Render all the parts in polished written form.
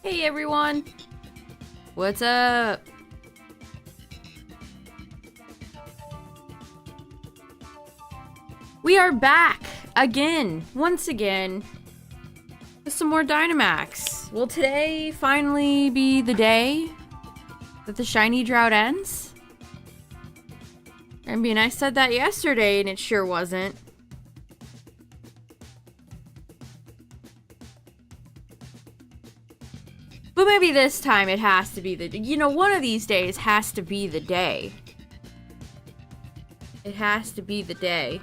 Hey everyone! What's up? We are back again, once again, with some more Dynamax. Will today finally be the day that the shiny drought ends? I mean, I said that yesterday and it sure wasn't. But maybe this time it has to be one of these days has to be the day. It has to be the day.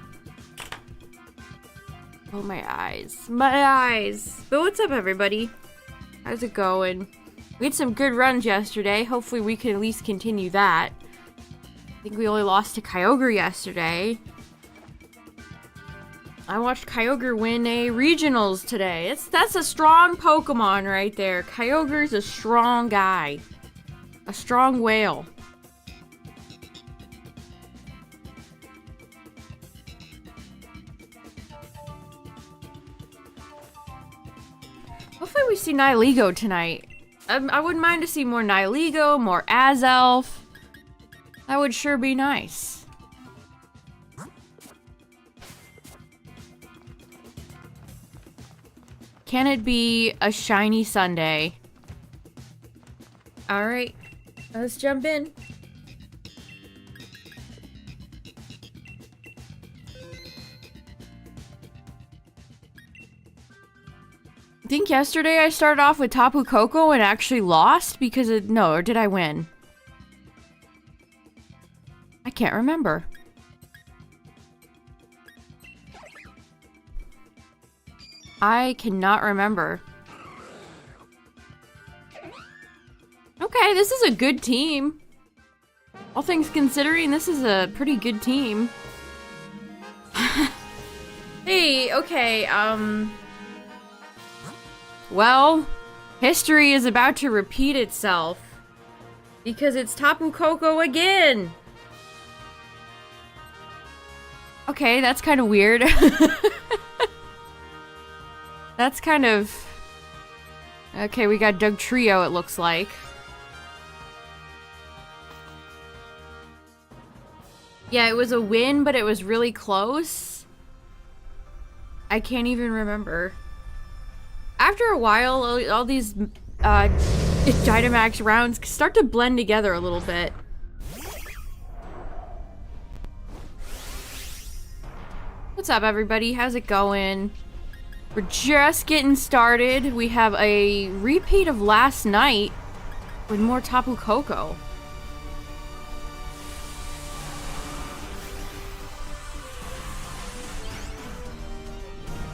Oh, my eyes. My eyes. But what's up, everybody? How's it going? We had some good runs yesterday. Hopefully we can at least continue that. I think we only lost to Kyogre yesterday. I watched Kyogre win a regionals today. That's a strong Pokemon right there. Kyogre's a strong guy. A strong whale. Hopefully we see Nihilego tonight. I wouldn't mind to see more Nihilego, more Azelf. That would sure be nice. Can it be a shiny Sunday? Alright, let's jump in. I think yesterday I started off with Tapu Koko and actually lost because of... No, or did I win? I can't remember. I cannot remember. Okay, this is a good team. All things considering, this is a pretty good team. Hey, okay, well, history is about to repeat itself. Because it's Tapu Koko again! Okay, that's kind of weird. That's kind of... Okay, we got Doug Trio, it looks like. Yeah, it was a win, but it was really close. I can't even remember. After a while, all these Dynamax rounds start to blend together a little bit. What's up, everybody? How's it going? We're just getting started. We have a repeat of last night with more Tapu Koko.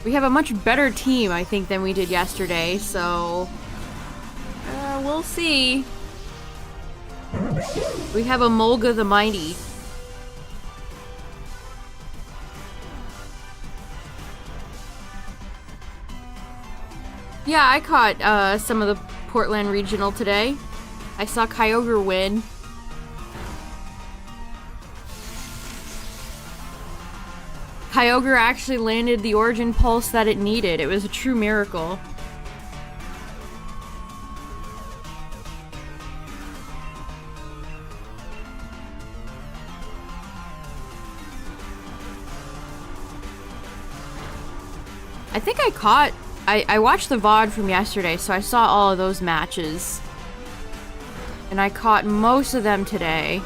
We have a much better team, I think, than we did yesterday, so... we'll see. We have a Molga the Mighty. Yeah, I caught some of the Portland Regional today. I saw Kyogre win. Kyogre actually landed the Origin Pulse that it needed. It was a true miracle. I think I caught... I watched the VOD from yesterday, so I saw all of those matches. And I caught most of them today.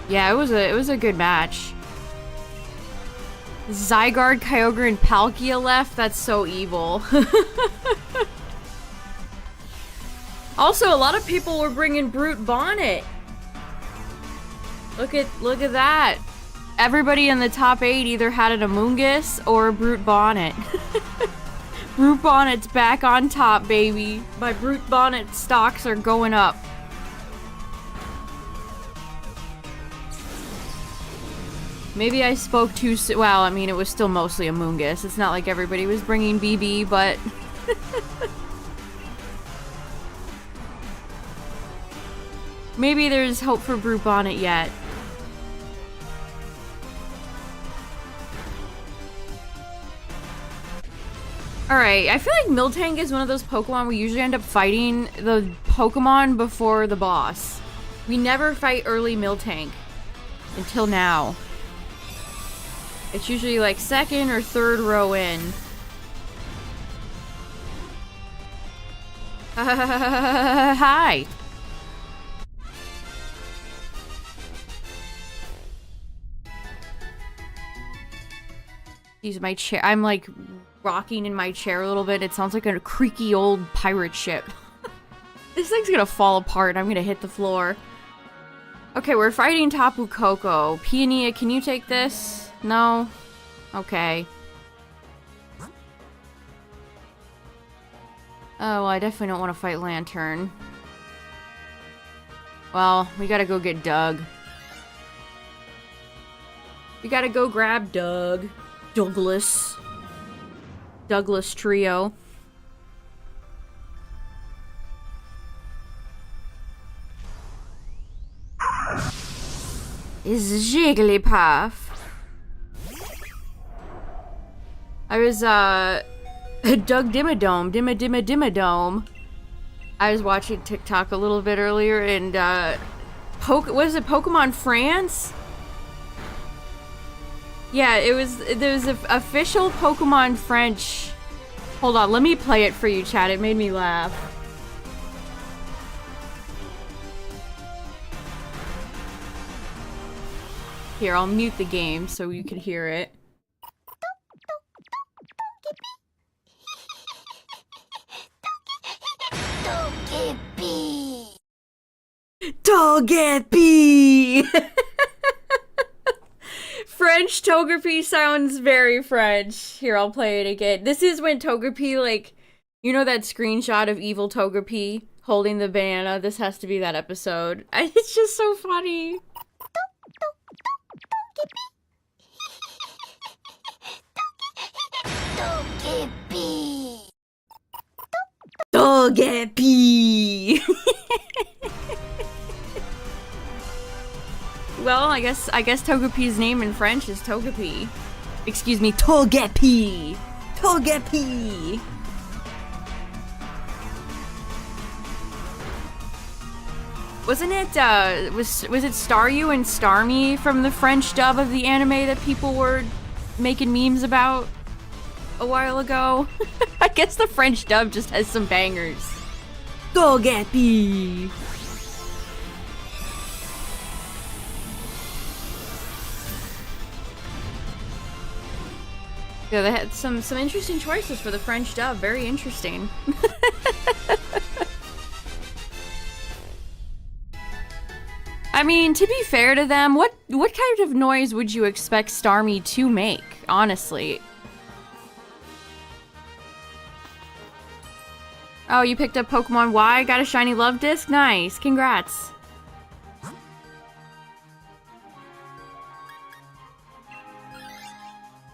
Yeah, it was a good match. Zygarde, Kyogre, and Palkia left? That's so evil. Also, a lot of people were bringing Brute Bonnet. Look at that. Everybody in the top 8 either had an Amoonguss or a Brute Bonnet. Brute Bonnet's back on top, baby. My Brute Bonnet stocks are going up. Maybe I spoke too soon. Well, I mean, it was still mostly Amoonguss. It's not like everybody was bringing BB, but... Maybe there's hope for Brute Bonnet yet. Alright, I feel like Miltank is one of those Pokemon we usually end up fighting the Pokemon before the boss. We never fight early Miltank. Until now. It's usually like second or third row in. Hi! Use my chair. I'm like rocking in my chair a little bit. It sounds like a creaky old pirate ship. This thing's gonna fall apart. I'm gonna hit the floor. Okay, we're fighting Tapu Koko. Peony, can you take this? No? Okay. Oh, well, I definitely don't want to fight Lantern. Well, we gotta go get Doug. We gotta go grab Doug. Douglas Trio. Is Jigglypuff. I was, Doug Dimmadome. I was watching TikTok a little bit earlier, and, what is it, Pokemon France? Yeah, there was an official Pokemon French. Hold on, let me play it for you, chat. It made me laugh. Here, I'll mute the game so you can hear it. Togepi! French Togepi sounds very French. Here, I'll play it again. This is when Togepi, like, you know that screenshot of evil Togepi holding the banana? This has to be that episode. It's just so funny. Togepi! Togepi! Well, I guess Togepi's name in French is Togepi. Excuse me, Togepi! Togepi! Wasn't it, was it Staryu and Starmie from the French dub of the anime that people were making memes about a while ago? I guess the French dub just has some bangers. Togepi! Yeah, they had some interesting choices for the French dub. Very interesting. I mean, to be fair to them, what kind of noise would you expect Starmie to make, honestly? Oh, you picked up Pokemon Y? Got a shiny love disc? Nice. Congrats.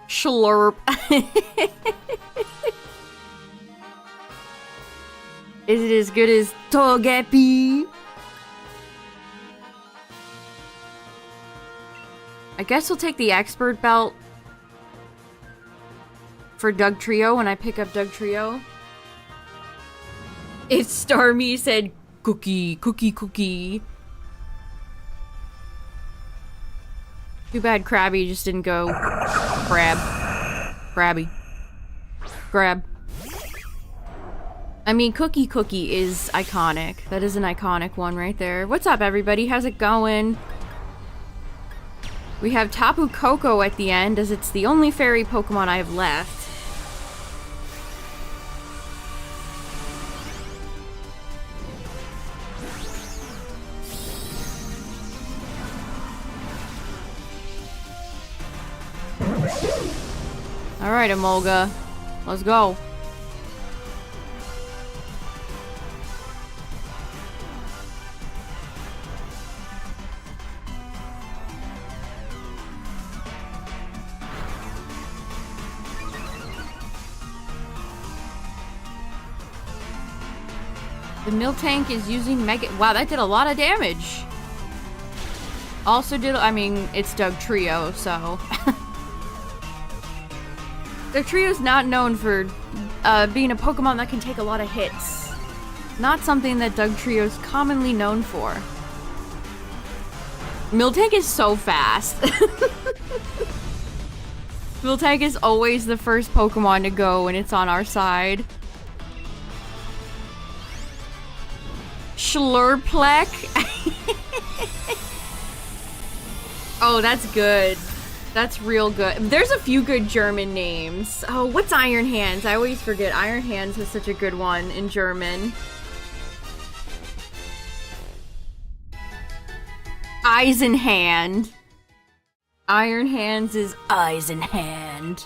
Slurp. Is it as good as Togepi? I guess we'll take the expert belt for Doug Trio when I pick up Doug Trio. It's Starmie said cookie, cookie, cookie. Too bad Krabby just didn't go grab. Krabby. Grab. I mean, Cookie Cookie is iconic. That is an iconic one right there. What's up, everybody? How's it going? We have Tapu Koko at the end, as it's the only fairy Pokemon I have left. Alright, Emolga. Let's go. The Miltank is using Mega... Wow, that did a lot of damage. Also did... I mean, it's Doug Trio, so... Dugtrio's not known for being a Pokemon that can take a lot of hits. Not something that Dugtrio's commonly known for. Miltank is so fast. Miltank is always the first Pokemon to go when it's on our side. Schlurplek. Oh, that's good. That's real good. There's a few good German names. Oh, what's Iron Hands? I always forget. Iron Hands is such a good one in German. Eisenhand. Iron Hands is Eisenhand.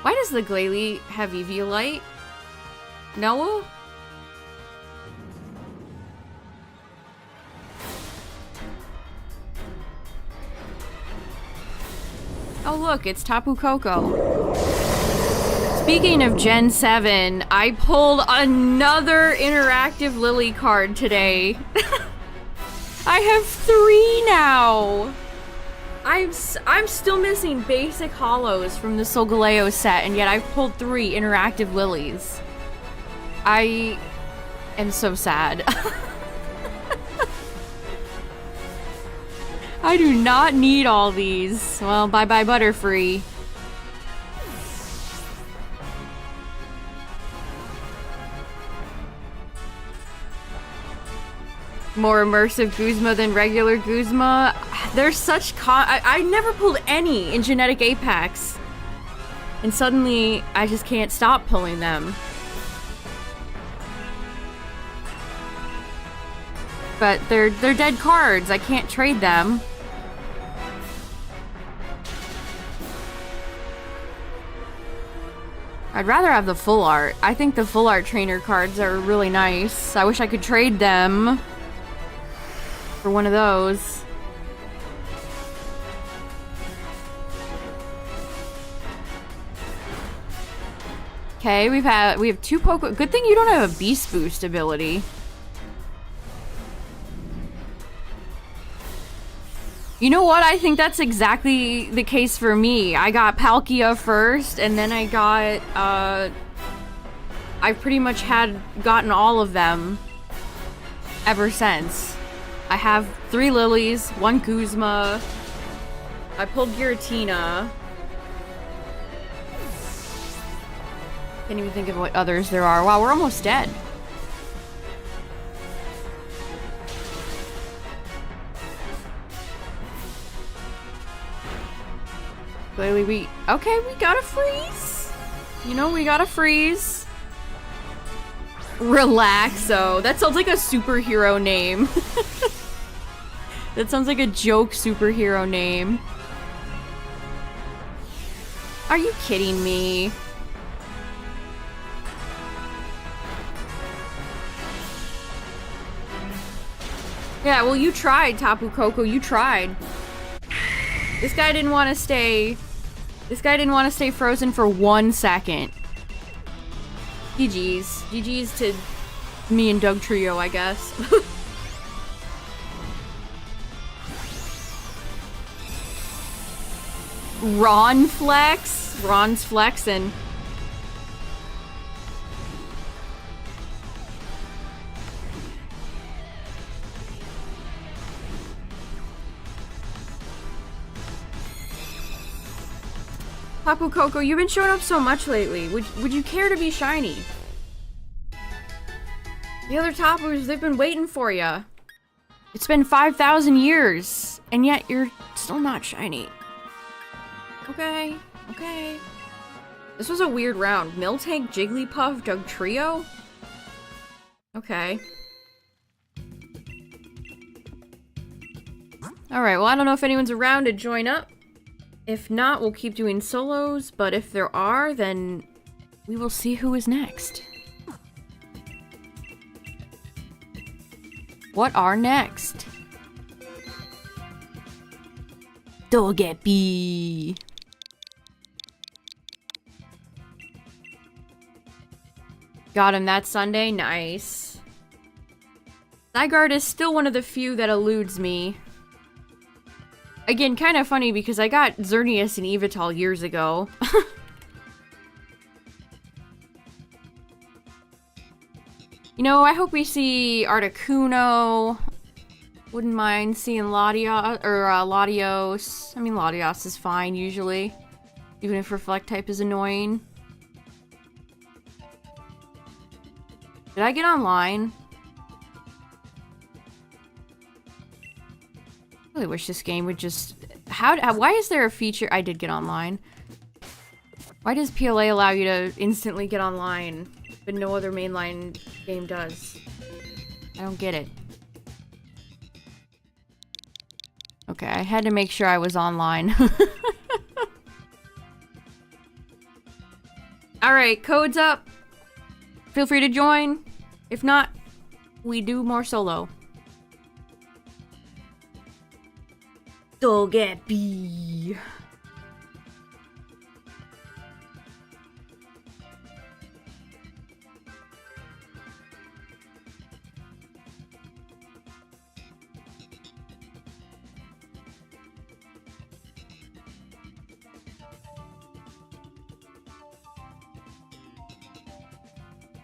Why does the Glalie have Eviolite? Noah? Oh look, it's Tapu Koko. Speaking of Gen 7, I pulled another interactive Lily card today. I have 3 now! I'm still missing basic hollows from the Solgaleo set, and yet I've pulled 3 interactive Lilies. I am so sad. I do not need all these. Well, bye-bye Butterfree. More immersive Guzma than regular Guzma. There's such I never pulled any in Genetic Apex. And suddenly, I just can't stop pulling them. But they're dead cards. I can't trade them. I'd rather have the full art. I think the full art trainer cards are really nice. I wish I could trade them for one of those. Okay, we have 2 Pokemon. Good thing you don't have a Beast Boost ability. You know what? I think that's exactly the case for me. I got Palkia first, and then I got, I've pretty much gotten all of them ever since. I have 3 Lilies, 1 Guzma. I pulled Giratina. Can't even think of what others there are. Wow, we're almost dead. Clearly we gotta freeze. You know, we gotta freeze. Relaxo. That sounds like a superhero name. That sounds like a joke superhero name. Are you kidding me? Yeah, well, you tried, Tapu Koko. You tried. This guy didn't want to stay. This guy didn't want to stay frozen for 1 second. GG's. GG's to me and Dugtrio, I guess. Ron Flex? Ron's flexing. Tapu Koko, you've been showing up so much lately. Would you care to be shiny? The other Tapus, they've been waiting for you. It's been 5,000 years, and yet you're still not shiny. Okay, okay. This was a weird round. Miltank, Jigglypuff, Dugtrio? Okay. Alright, well, I don't know if anyone's around to join up. If not, we'll keep doing solos, but if there are, then we will see who is next. What are next? Togepi. Got him that Sunday? Nice. Zygarde is still one of the few that eludes me. Again, kind of funny because I got Xerneas and Evital years ago. You know, I hope we see Articuno. Wouldn't mind seeing Latios, or Latios. I mean, Latios is fine, usually. Even if Reflect type is annoying. Did I get online? I really wish this game would just... why is there a feature... I did get online. Why does PLA allow you to instantly get online, but no other mainline game does? I don't get it. Okay, I had to make sure I was online. Alright, code's up. Feel free to join. If not, we do more solo. Go get B.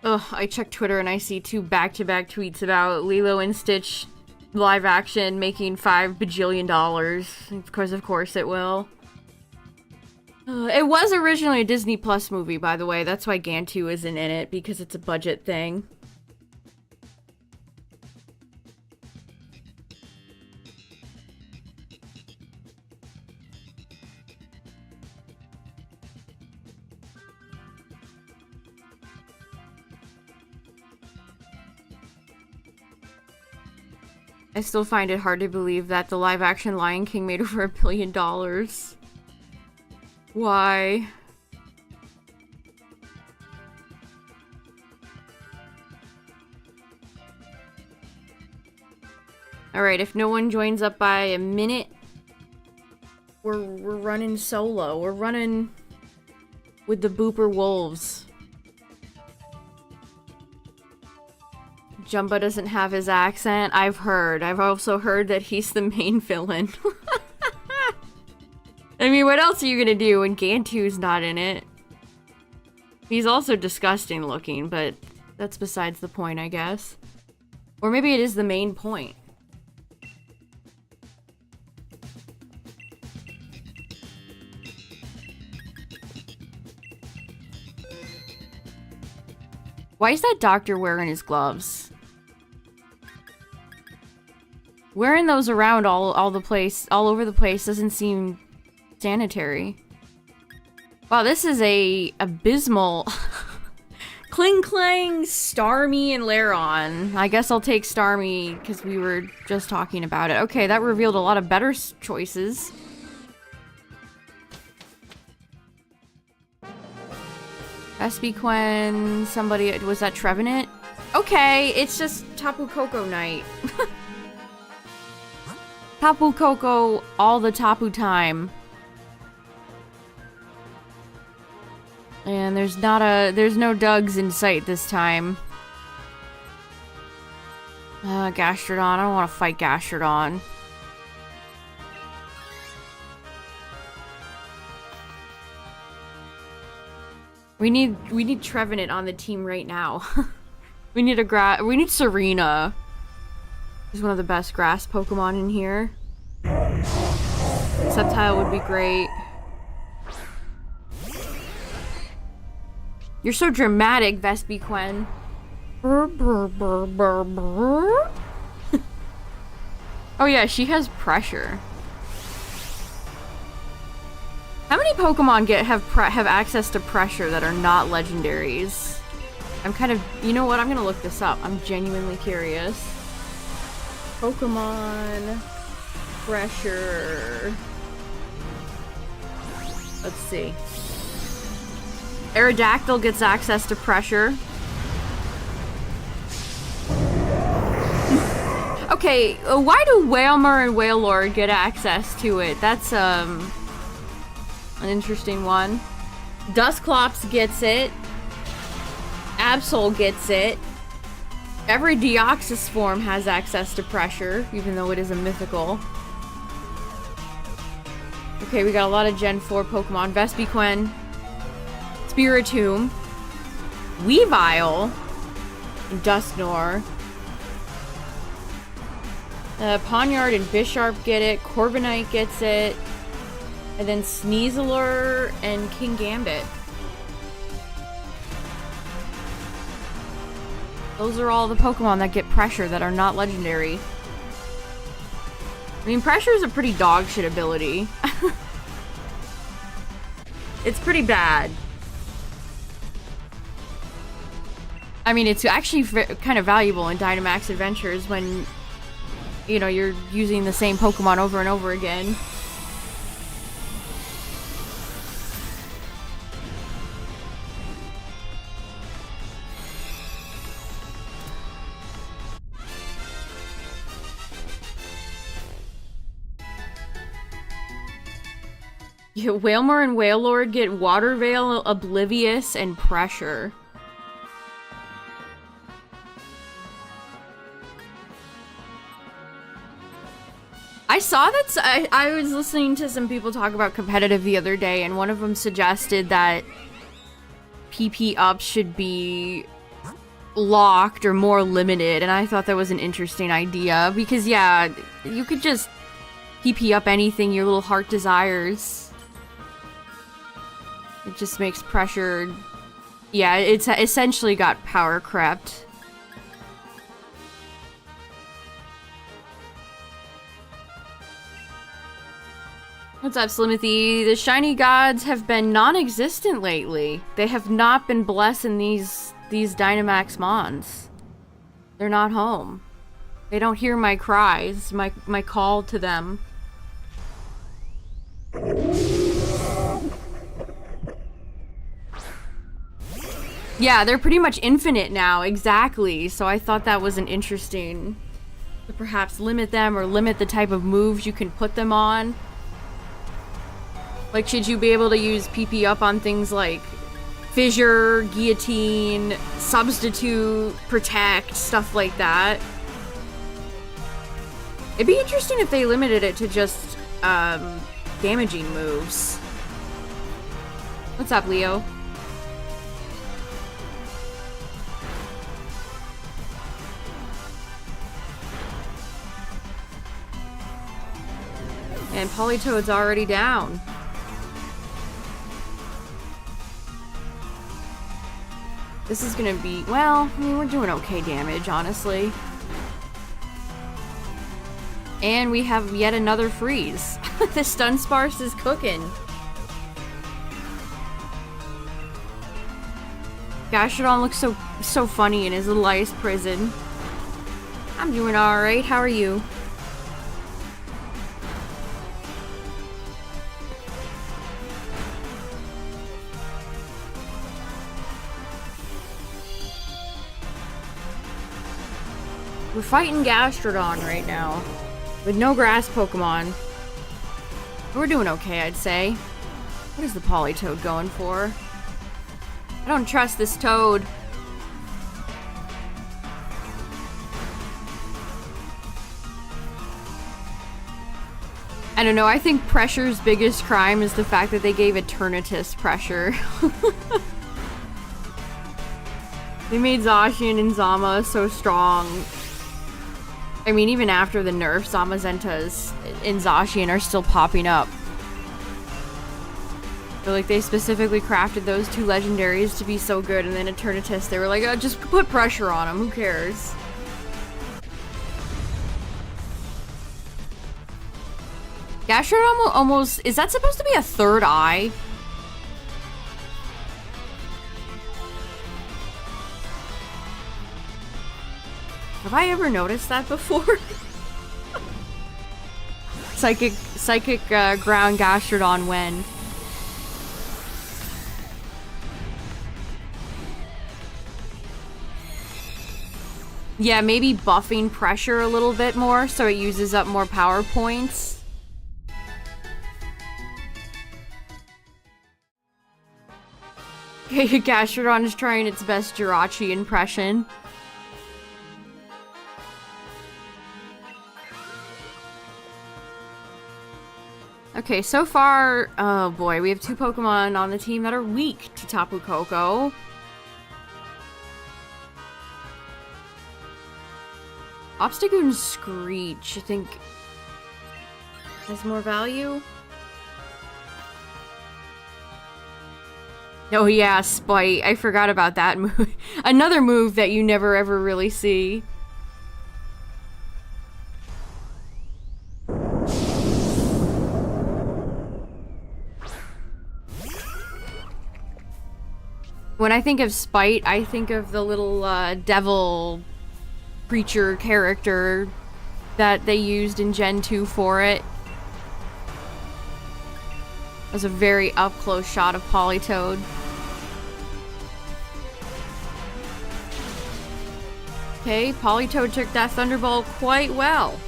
Ugh, I checked Twitter and I see 2 back-to-back tweets about Lilo and Stitch live action making $5 bajillion. Of course it will. It was originally a Disney Plus movie, by the way. That's why Gantu isn't in it, because it's a budget thing. I still find it hard to believe that the live-action Lion King made over $1 billion. Why? Alright, if no one joins up by a minute, we're running solo. We're running with the Booper Wolves. Jumba doesn't have his accent. I've heard. I've also heard that he's the main villain. I mean, what else are you gonna do when Gantu's not in it? He's also disgusting looking, but that's besides the point, I guess. Or maybe it is the main point. Why is that doctor wearing his gloves? Wearing those around all over the place doesn't seem sanitary. Wow, this is a abysmal Kling Clang, Starmie, and Laron. I guess I'll take Starmie because we were just talking about it. Okay, that revealed a lot of better choices. Vespiquen, somebody, was that Trevenant? Okay, it's just Tapu Koko night. Tapu Koko all the Tapu time. And there's no Dugs in sight this time. Gastrodon, I don't want to fight Gastrodon. We need Trevenant on the team right now. we need Serena. She's one of the best grass Pokemon in here. Sceptile would be great. You're so dramatic, Vespiquen. Oh yeah, she has pressure. How many Pokemon have access to pressure that are not legendaries? I'm kind of... You know what? I'm gonna look this up. I'm genuinely curious. Pokemon... pressure... Let's see. Aerodactyl gets access to pressure. Okay, why do Wailmer and Wailord get access to it? That's, an interesting one. Dusclops gets it. Absol gets it. Every Deoxys form has access to pressure, even though it is a mythical. Okay, we got a lot of Gen 4 Pokemon. Vespiquen, Spiritomb, Weavile, and Dusknoir. Pawniard and Bisharp get it. Corviknight gets it. And then Sneasler and King Gambit. Those are all the Pokemon that get Pressure that are not legendary. I mean, Pressure is a pretty dog shit ability. It's pretty bad. I mean, it's actually kind of valuable in Dynamax Adventures when, you know, you're using the same Pokemon over and over again. Yeah, Wailmer and Wailord get Water Veil, Oblivious, and Pressure. I saw that. I was listening to some people talk about competitive the other day, and one of them suggested that PP ups should be locked or more limited, and I thought that was an interesting idea because, yeah, you could just PP up anything your little heart desires. It just makes Pressure... Yeah, it's essentially got power crept. What's up, Slimothy? The shiny gods have been non-existent lately. They have not been blessing these Dynamax Mons. They're not home. They don't hear my cries, my call to them. Yeah, they're pretty much infinite now, exactly. So I thought that was an interesting... to perhaps limit them or limit the type of moves you can put them on. Like, should you be able to use PP up on things like Fissure, Guillotine, Substitute, Protect, stuff like that? It'd be interesting if they limited it to just, damaging moves. What's up, Leo? And Politoed's already down. This is gonna be, well, I mean, we're doing okay damage, honestly. And we have yet another freeze. The Stun Sparse is cooking. Gastrodon looks so funny in his little ice prison. I'm doing alright, how are you? We're fighting Gastrodon right now, with no grass Pokemon. We're doing okay, I'd say. What is the Politoed going for? I don't trust this Toad. I don't know, I think Pressure's biggest crime is the fact that they gave Eternatus Pressure. They made Zacian and Zama so strong. I mean, even after the nerf, Zamazentas and Zacian are still popping up. So, like, they specifically crafted those two legendaries to be so good, and then Eternatus, they were like, oh, just put pressure on them, who cares? Gastrodon almost... Is that supposed to be a third eye? Have I ever noticed that before? Psychic ground Gastrodon when? Yeah, maybe buffing Pressure a little bit more so it uses up more power points. Gastrodon is trying its best Jirachi impression. Okay, so far, oh boy, we have 2 Pokemon on the team that are weak to Tapu Koko. Obstagoon Screech, I think, has more value. Oh yeah, Spite. I forgot about that move. Another move that you never ever really see. When I think of Spite, I think of the little devil creature character that they used in Gen 2 for it. It was a very up-close shot of Politoed. Okay, Politoed took that Thunderbolt quite well.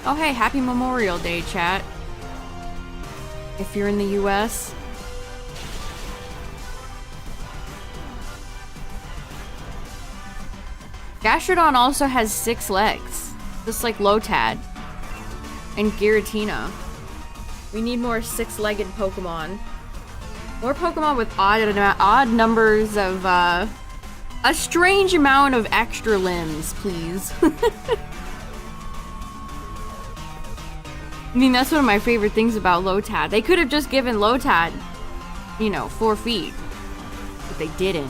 Oh hey, happy Memorial Day, chat. If you're in the US. Gastrodon also has 6 legs, just like Lotad and Giratina. We need more 6-legged Pokemon. More Pokemon with odd numbers of, a strange amount of extra limbs, please. I mean, that's one of my favorite things about Lotad. They could have just given Lotad, you know, 4 feet, but they didn't.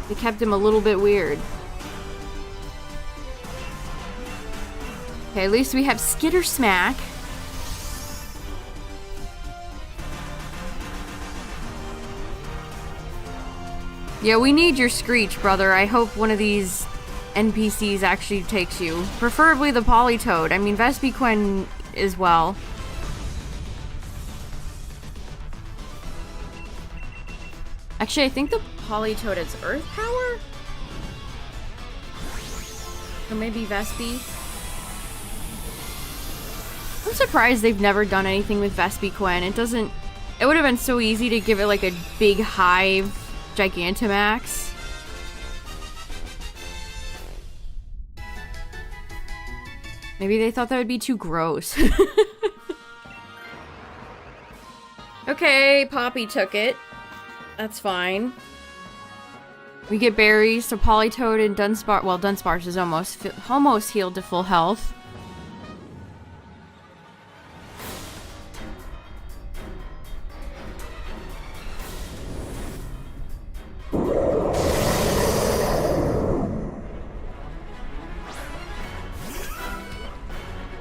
They kept him a little bit weird. Okay, at least we have Skitter Smack. Yeah, we need your Screech, brother. I hope one of these NPCs actually takes you. Preferably the Politoed. I mean, Vespiquen as well. Actually, I think the Politoed has Earth Power? Or maybe Vespi? I'm surprised they've never done anything with Vespiquen. It doesn't... It would have been so easy to give it like a big hive Gigantamax. Maybe they thought that would be too gross. Okay, Poppy took it. That's fine. We get berries, so Politoed and Dunsparce... Well, Dunsparce is almost healed to full health.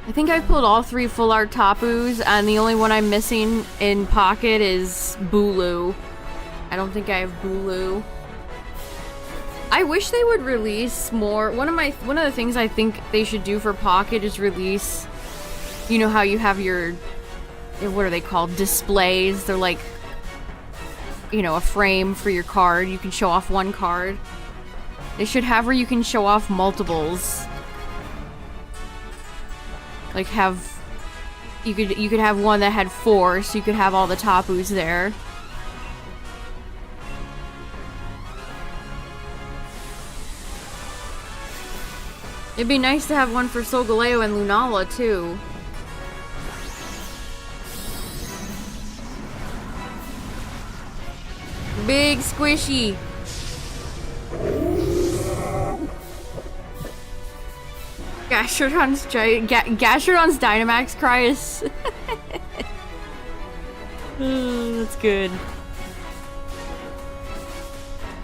I think I've pulled all 3 full art Tapus, and the only one I'm missing in Pocket is Bulu. I don't think I have Bulu. I wish they would release more. One of the things I think they should do for Pocket is release, you know how you have your, what are they called? Displays. They're like, you know, a frame for your card. You can show off one card. They should have where you can show off multiples. Like you could have one that had 4, so you could have all the Tapus there. It'd be nice to have one for Solgaleo and Lunala, too. Big squishy. Gastrodon's Dynamax cry is... Oh, that's good.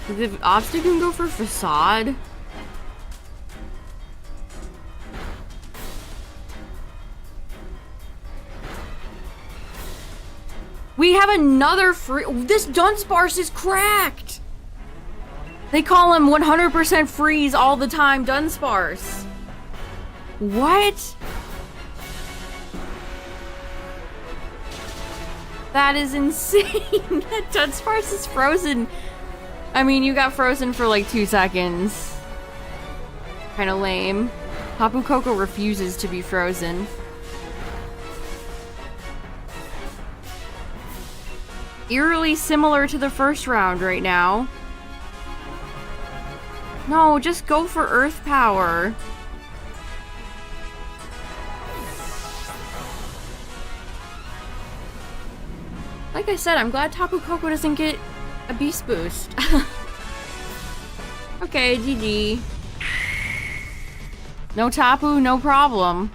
Did Obstagoon go for Facade? We have another free- This Dunsparce is cracked! They call him 100% freeze all the time, Dunsparce. What? That is insane. That Dunsparce is frozen. I mean, you got frozen for like 2 seconds. Kinda lame. Tapu Koko refuses to be frozen. Eerily similar to the first round right now. No, just go for Earth Power. Like I said, I'm glad Tapu Koko doesn't get a beast boost. Okay, GG. No Tapu, no problem.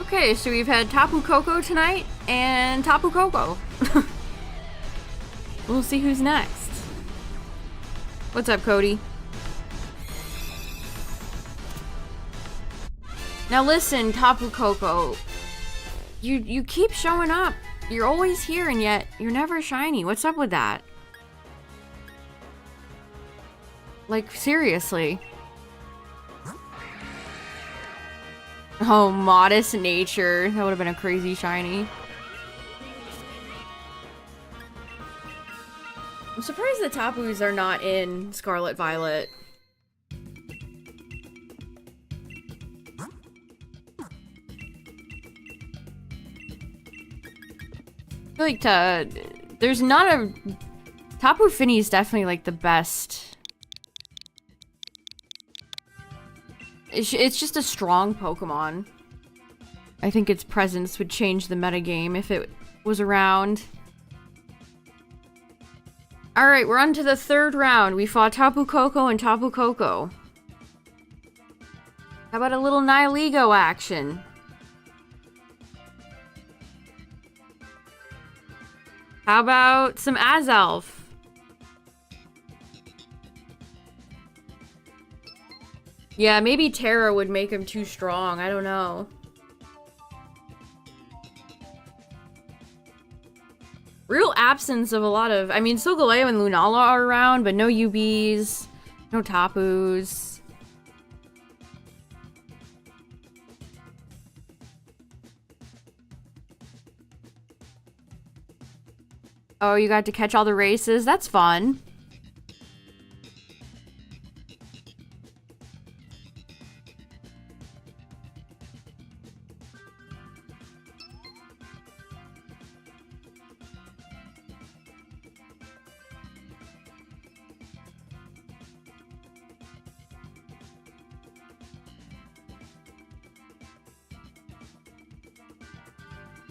Okay, so we've had Tapu Koko tonight, and Tapu Koko. We'll see who's next. What's up, Cody? Now listen, Tapu Koko. You keep showing up. You're always here, and yet you're never shiny. What's up with that? Like, seriously. Oh, modest nature. That would have been a crazy shiny. I'm surprised the Tapus are not in Scarlet Violet. I feel like there's not a... Tapu Fini is definitely like the best. It's just a strong Pokemon. I think its presence would change the metagame if it was around. Alright, we're on to the third round. We fought Tapu Koko and Tapu Koko. How about a little Nihilego action? How about some Azelf? Yeah, maybe Terra would make him too strong. I don't know. Real absence of a lot of... I mean, Solgaleo and Lunala are around, but no UBs, no Tapus. Oh, you got to catch all the races? That's fun.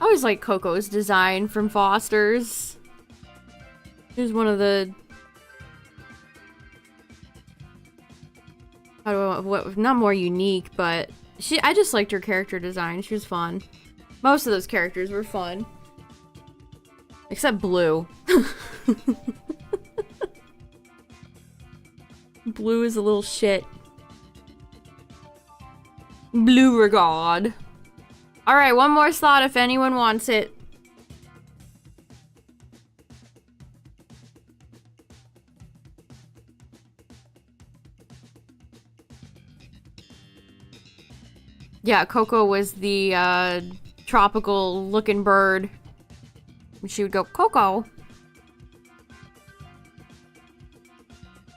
I always like Coco's design from Foster's. Here's one of the... I don't know, not more unique, but... I just liked her character design. She was fun. Most of those characters were fun. Except Blue. Blue is a little shit. Blue regard. Alright, one more slot if anyone wants it. Yeah, Coco was the tropical looking bird. And she would go, Coco.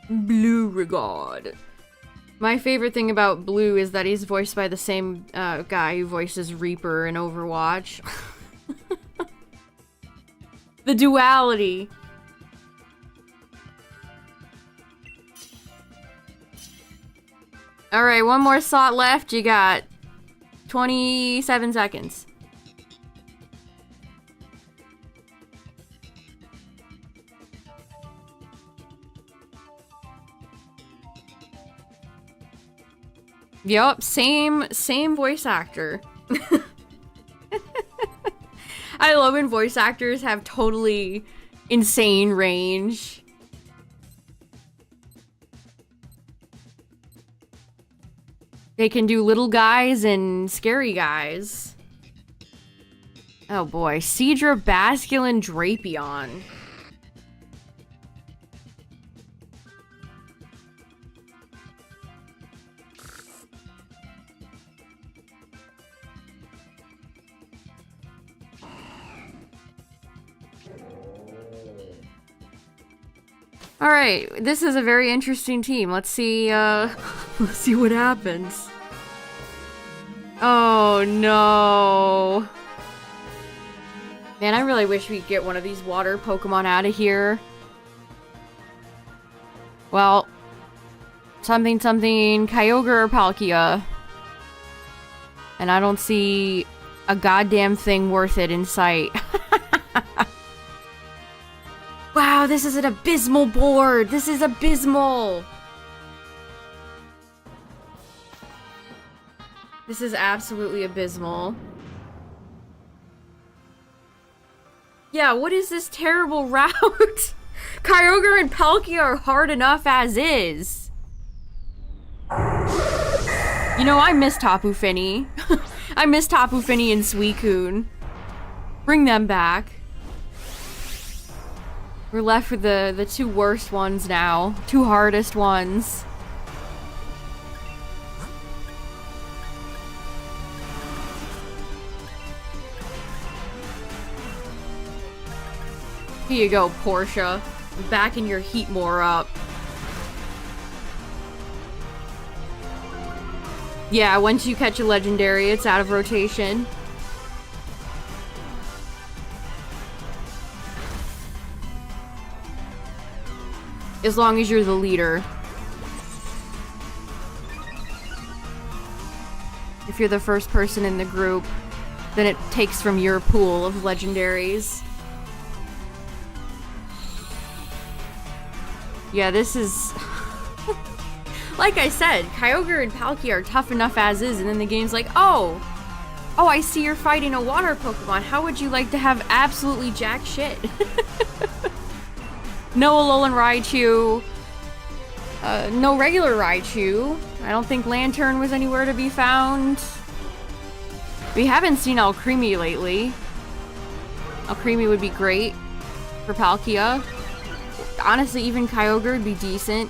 Blue regard. My favorite thing about Blue is that he's voiced by the same guy who voices Reaper in Overwatch. The duality. Alright, one more slot left. You got 27 seconds. Yup, same voice actor. I love when voice actors have totally insane range. They can do little guys and scary guys. Oh boy, Seadra, Basculin, Drapion. Alright, this is a very interesting team. Let's see, let's see what happens. Oh no. Man, I really wish we'd get one of these water Pokemon out of here. Well, something, Kyogre or Palkia. And I don't see a goddamn thing worth it in sight. Wow, this is an abysmal board! This is abysmal! This is absolutely abysmal. Yeah, what is this terrible route? Kyogre and Palkia are hard enough as is. You know, I miss Tapu Fini. I miss Tapu Fini and Suicune. Bring them back. We're left with the two worst ones now. Two hardest ones. Here you go, Portia. Backing your Heatmore up. Yeah, once you catch a legendary, it's out of rotation. As long as you're the leader. If you're the first person in the group, then it takes from your pool of legendaries. Yeah, this is... Like I said, Kyogre and Palkia are tough enough as is, and then the game's like, oh, I see you're fighting a water Pokemon. How would you like to have absolutely jack shit? No Alolan Raichu. No regular Raichu. I don't think Lantern was anywhere to be found. We haven't seen Alcremie lately. Alcremie would be great for Palkia. Honestly, even Kyogre would be decent.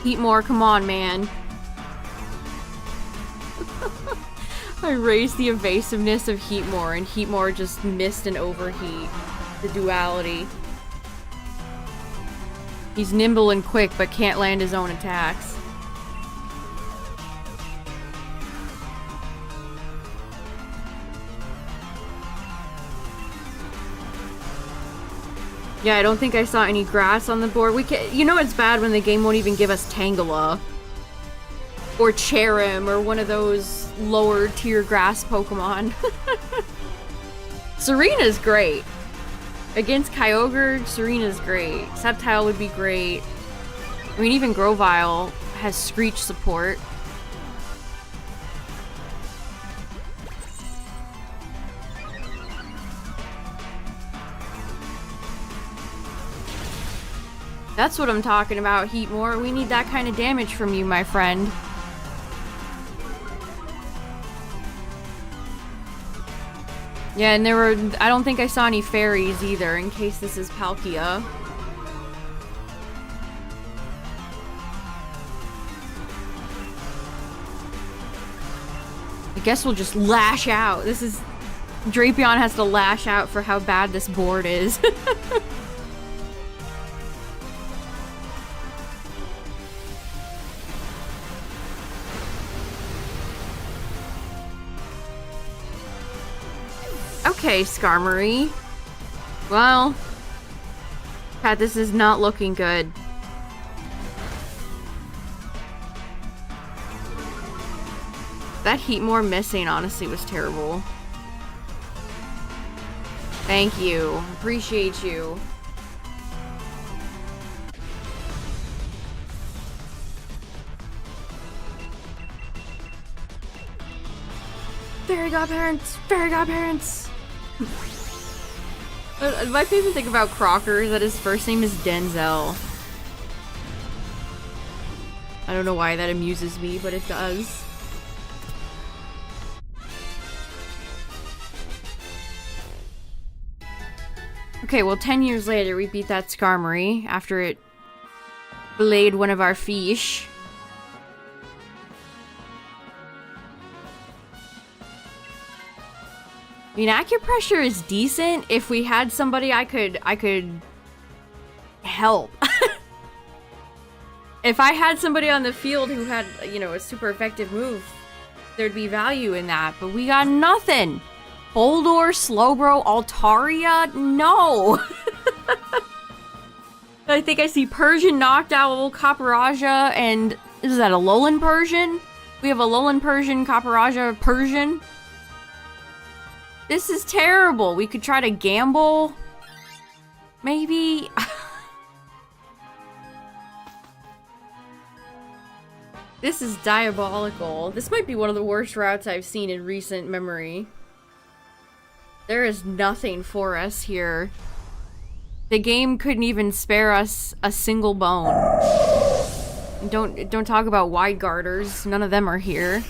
Heatmore, come on, man. I raised the evasiveness of Heatmore, and Heatmore just missed an overheat. The duality. He's nimble and quick, but can't land his own attacks. Yeah, I don't think I saw any grass on the board. You know it's bad when the game won't even give us Tangela. Or Cherim, or one of those lower tier grass Pokemon. Serena's great. Against Kyogre, Serena's great. Sceptile would be great. I mean, even Grovyle has Screech support. That's what I'm talking about, Heatmore. We need that kind of damage from you, my friend. Yeah, and I don't think I saw any fairies either, in case this is Palkia. I guess we'll just lash out. Drapion has to lash out for how bad this board is. Okay, Skarmory. Well, Pat, this is not looking good. That Heatmore missing honestly was terrible. Thank you. Appreciate you. Fairy godparents! Fairy godparents! My favorite thing about Crocker is that his first name is Denzel. I don't know why that amuses me, but it does. Okay, well 10 years later we beat that Skarmory after it filleted one of our fish. I mean, acupressure is decent if we had somebody I could help. If I had somebody on the field who had, you know, a super effective move, there'd be value in that, but we got nothing. Boldor, Slowbro, Altaria? No! I think I see Persian, Noctowl, Copperajah, and is that a Alolan Persian? We have a Alolan Persian, Copperajah, Persian. This is terrible. We could try to gamble. Maybe. This is diabolical. This might be one of the worst routes I've seen in recent memory. There is nothing for us here. The game couldn't even spare us a single bone. Don't talk about wide guarders. None of them are here.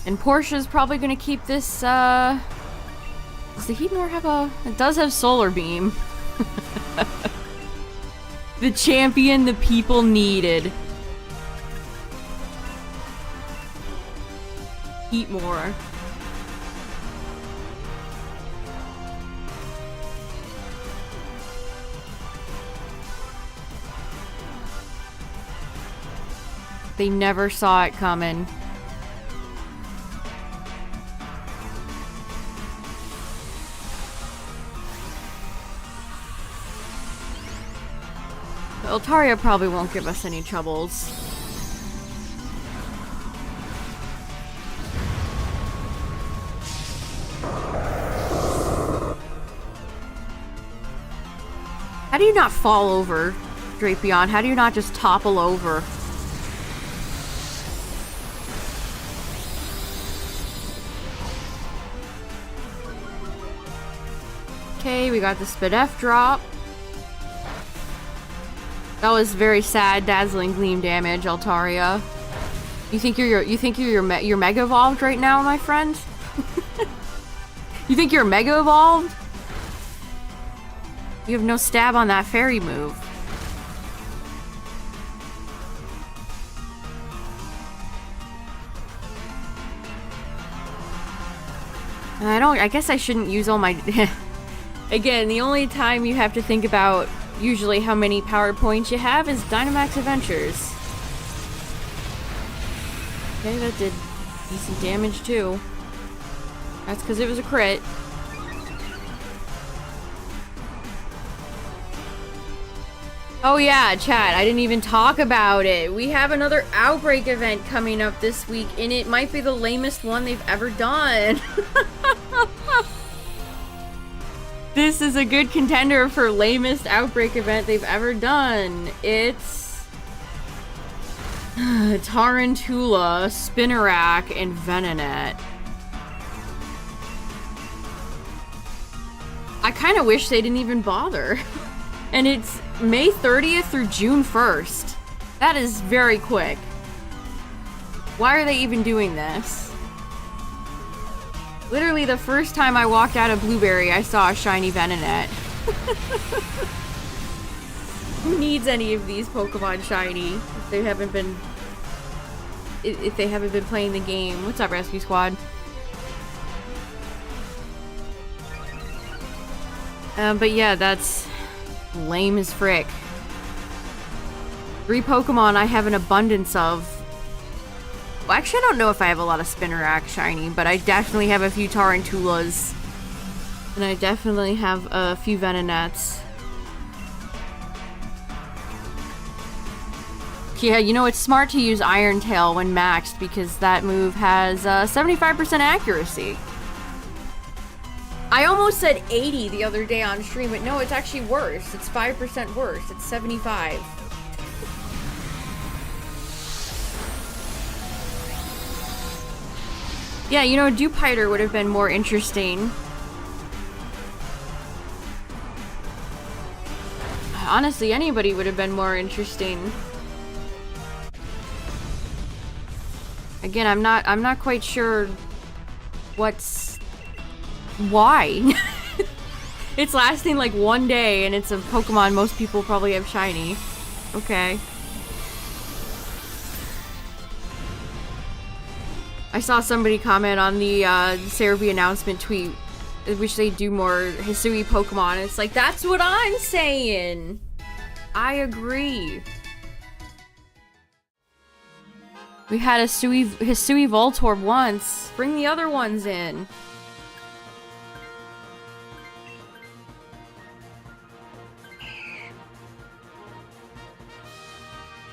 And Portia's probably gonna keep this, does the Heatmor have a... It does have Solar Beam. The champion the people needed. Heatmor. They never saw it coming. Altaria probably won't give us any troubles. How do you not fall over, Drapion? How do you not just topple over? Okay, we got the Spadef drop. That was very sad, dazzling gleam damage, Altaria. You think you're mega evolved right now, my friend? You think you're mega evolved? You have no stab on that fairy move. I guess I shouldn't use all my... Again, the only time you have to think about usually how many power points you have is Dynamax Adventures. Okay, that did decent damage too. That's because it was a crit. Oh yeah, chat, I didn't even talk about it. We have another Outbreak event coming up this week, and it might be the lamest one they've ever done. This is a good contender for lamest Outbreak event they've ever done. It's... Tarantula, Spinarak, and Venonat. I kind of wish they didn't even bother. And it's May 30th through June 1st. That is very quick. Why are they even doing this? Literally the first time I walked out of Blueberry, I saw a shiny Venonat. Who needs any of these Pokemon shiny if they haven't been playing the game? What's up, Rescue Squad? But yeah, that's lame as frick. 3 Pokemon I have an abundance of. Well, actually, I don't know if I have a lot of Spinarak shiny, but I definitely have a few Tarantulas. And I definitely have a few Venonats. Yeah, you know, it's smart to use Iron Tail when maxed because that move has 75% accuracy. I almost said 80 the other day on stream, but no, it's actually worse. It's 5% worse. It's 75. Yeah, you know, Dewpider would have been more interesting. Honestly, anybody would have been more interesting. Again, I'm not quite sure why. It's lasting like 1 day and it's a Pokemon most people probably have shiny. Okay. I saw somebody comment on the Cerebi announcement tweet. I wish they'd do more Hisui Pokemon. It's like, that's what I'm saying! I agree. We had a Hisui Voltorb once. Bring the other ones in.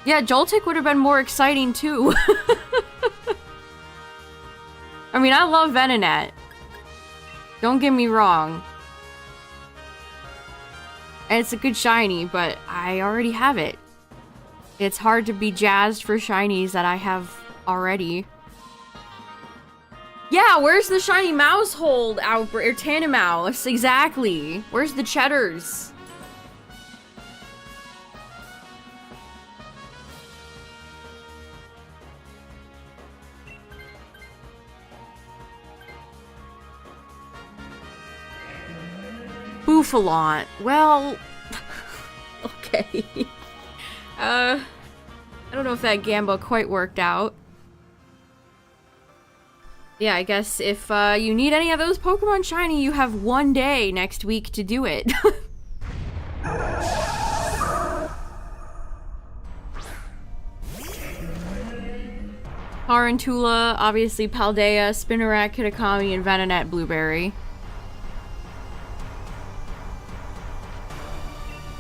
Yeah, Joltik would have been more exciting too. I mean, I love Venonat. Don't get me wrong. And it's a good shiny, but I already have it. It's hard to be jazzed for shinies that I have already. Yeah, where's the shiny Mousehold outbreak or Dynamax? Exactly. Where's the Cheddars? Bouffalant. Well, okay. I don't know if that gamble quite worked out. Yeah, I guess if you need any of those Pokemon shiny, you have one day next week to do it. Tarantula, obviously Paldea, Spinarak, Kitakami, and Venonat Blueberry.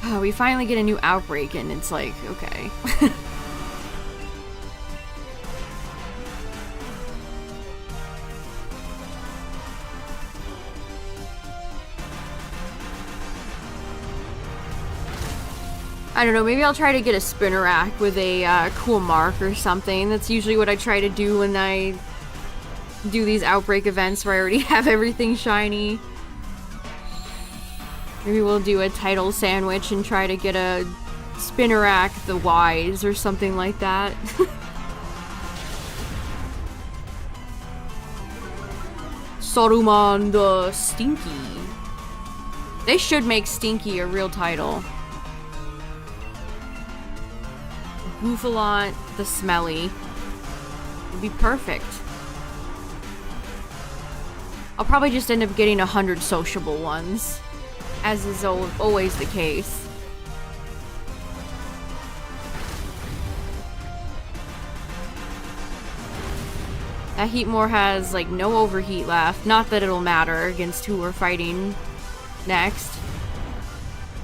Oh, we finally get a new outbreak and it's like, okay. I don't know, maybe I'll try to get a Spinarak with a cool mark or something. That's usually what I try to do when I do these outbreak events where I already have everything shiny. Maybe we'll do a title sandwich and try to get a Spinarak the Wise or something like that. Saruman the Stinky. They should make Stinky a real title. Bouffalant the Smelly. It'd be perfect. I'll probably just end up getting 100 sociable ones, as is always the case. That Heatmore has, like, no overheat left. Not that it'll matter against who we're fighting next.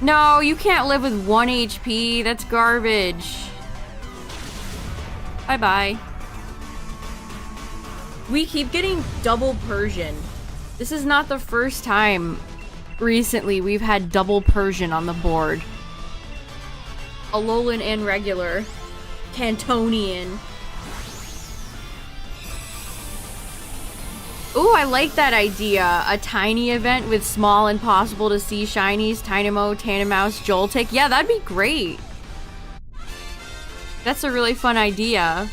No, you can't live with 1 HP. That's garbage. Bye-bye. We keep getting double Persian. This is not the first time recently we've had double Persian on the board. Alolan and regular. Cantonian. Ooh, I like that idea. A tiny event with small impossible to see shinies, Tynamo, Tandemaus, Joltik. Yeah, that'd be great. That's a really fun idea.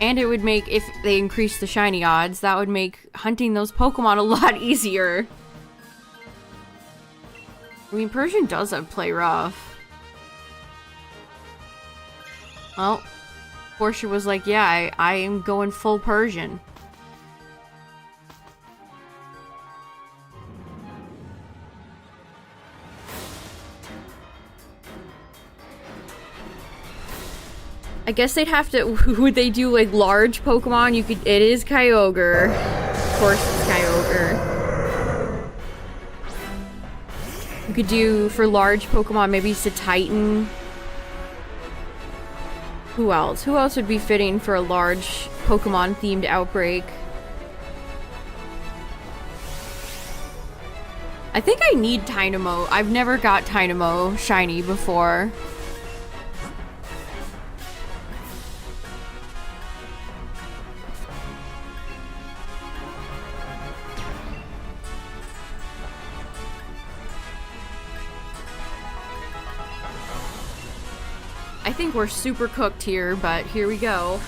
And it would make, if they increase the shiny odds, that would make hunting those Pokemon a lot easier. I mean, Persian does have play rough. Well, Portia was like, yeah, I am going full Persian. I guess they'd have to, would they do like large Pokemon? You could, it is Kyogre. Of course it's Kyogre. You could do, for large Pokemon, maybe it's a Titan. Who else? Who else would be fitting for a large Pokemon themed outbreak? I think I need Tynamo. I've never got Tynamo shiny before. I think we're super cooked here, but here we go.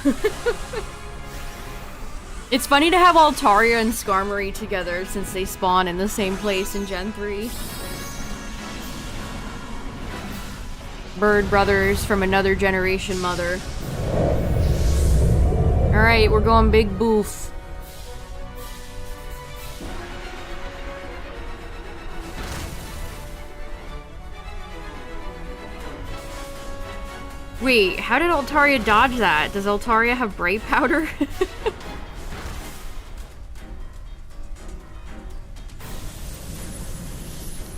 It's funny to have Altaria and Skarmory together since they spawn in the same place in Gen 3. Bird brothers from another generation mother. Alright, we're going big boof. Wait, how did Altaria dodge that? Does Altaria have Brave Powder?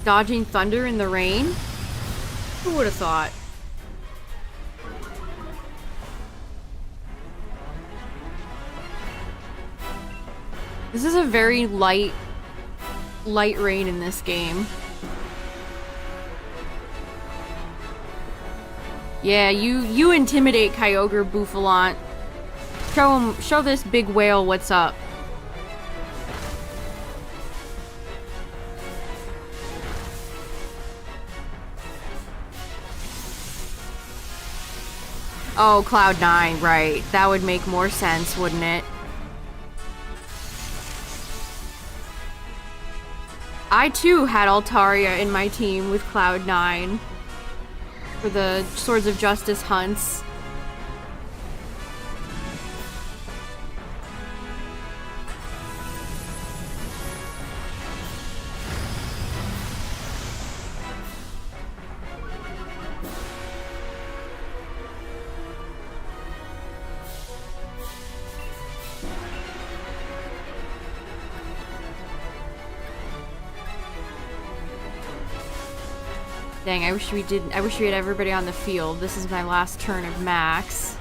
Dodging thunder in the rain? Who would have thought? This is a very light rain in this game. Yeah, you intimidate Kyogre, Bouffalant. Show this big whale what's up. Oh, Cloud9, right. That would make more sense, wouldn't it? I too had Altaria in my team with Cloud9 for the Swords of Justice hunts. Dang, I wish we had everybody on the field. This is my last turn of Max.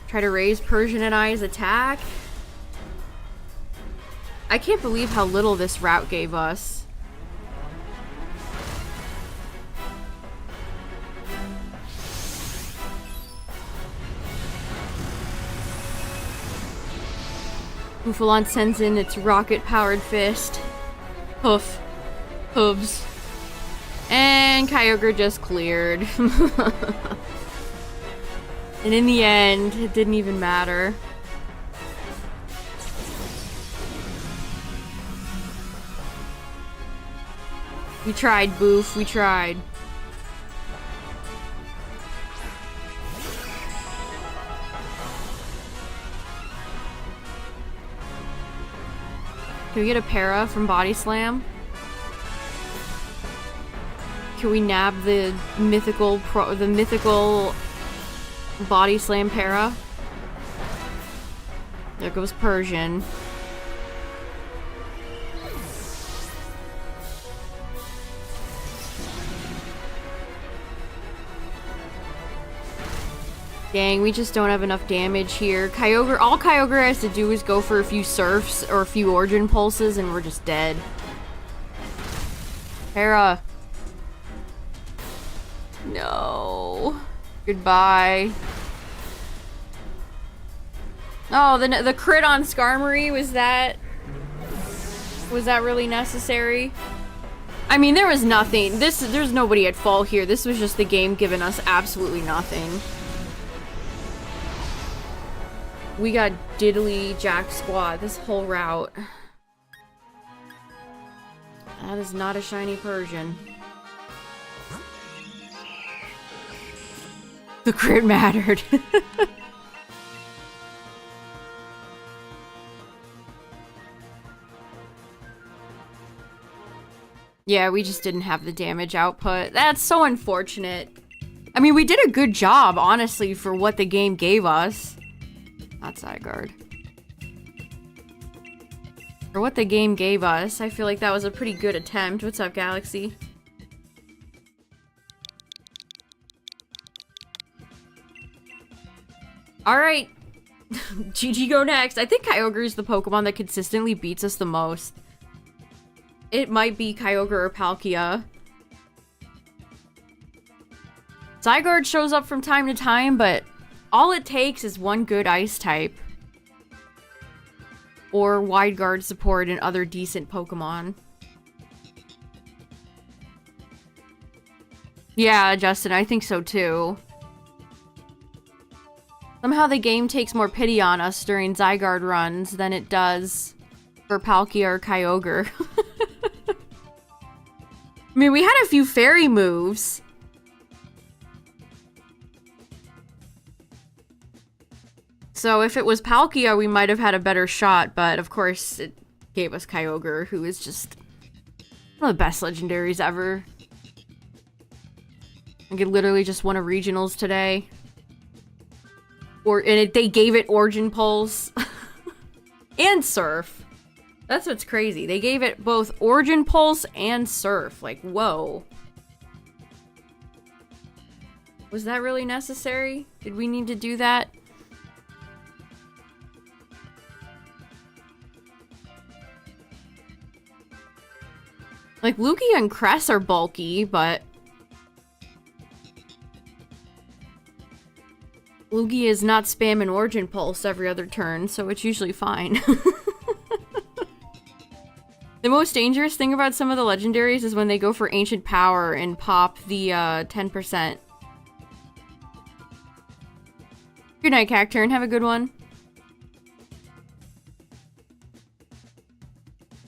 Try to raise Persian and I's attack. I can't believe how little this route gave us. Bouffalant sends in its rocket-powered fist. Hoof. Hooves. And Kyogre just cleared. And in the end, it didn't even matter. We tried, Boof. We tried. Can we get a para from Body Slam? Can we nab the mythical Body Slam para? There goes Persian. Dang, we just don't have enough damage here. Kyogre, all Kyogre has to do is go for a few Surfs or a few Origin Pulses and we're just dead. Para. No. Goodbye. Oh, the crit on Skarmory, was that really necessary? I mean, there was nothing. There's nobody at fault here. This was just the game giving us absolutely nothing. We got diddly jack squat this whole route. That is not a shiny Persian. The crit mattered. Yeah, we just didn't have the damage output. That's so unfortunate. I mean, we did a good job, honestly, for what the game gave us. Not Zygarde. For what the game gave us, I feel like that was a pretty good attempt. What's up, Galaxy? Alright. GG go next. I think Kyogre is the Pokemon that consistently beats us the most. It might be Kyogre or Palkia. Zygarde shows up from time to time, but all it takes is one good Ice type. Or Wide Guard support and other decent Pokemon. Yeah, Justin, I think so too. Somehow the game takes more pity on us during Zygarde runs than it does for Palkia or Kyogre. I mean, we had a few fairy moves. So if it was Palkia, we might have had a better shot, but of course it gave us Kyogre, who is just One of the best legendaries ever. I could literally just won a regionals today. They gave it Origin Pulse. And Surf. That's what's crazy. They gave it both Origin Pulse and Surf. Like, whoa. Was that really necessary? Did we need to do that? Like, Lugia and Cress are bulky, but... Lugia is not spamming Origin Pulse every other turn, so it's usually fine. The most dangerous thing about some of the legendaries is when they go for Ancient Power and pop the 10%. Good night, Cacturn. Have a good one.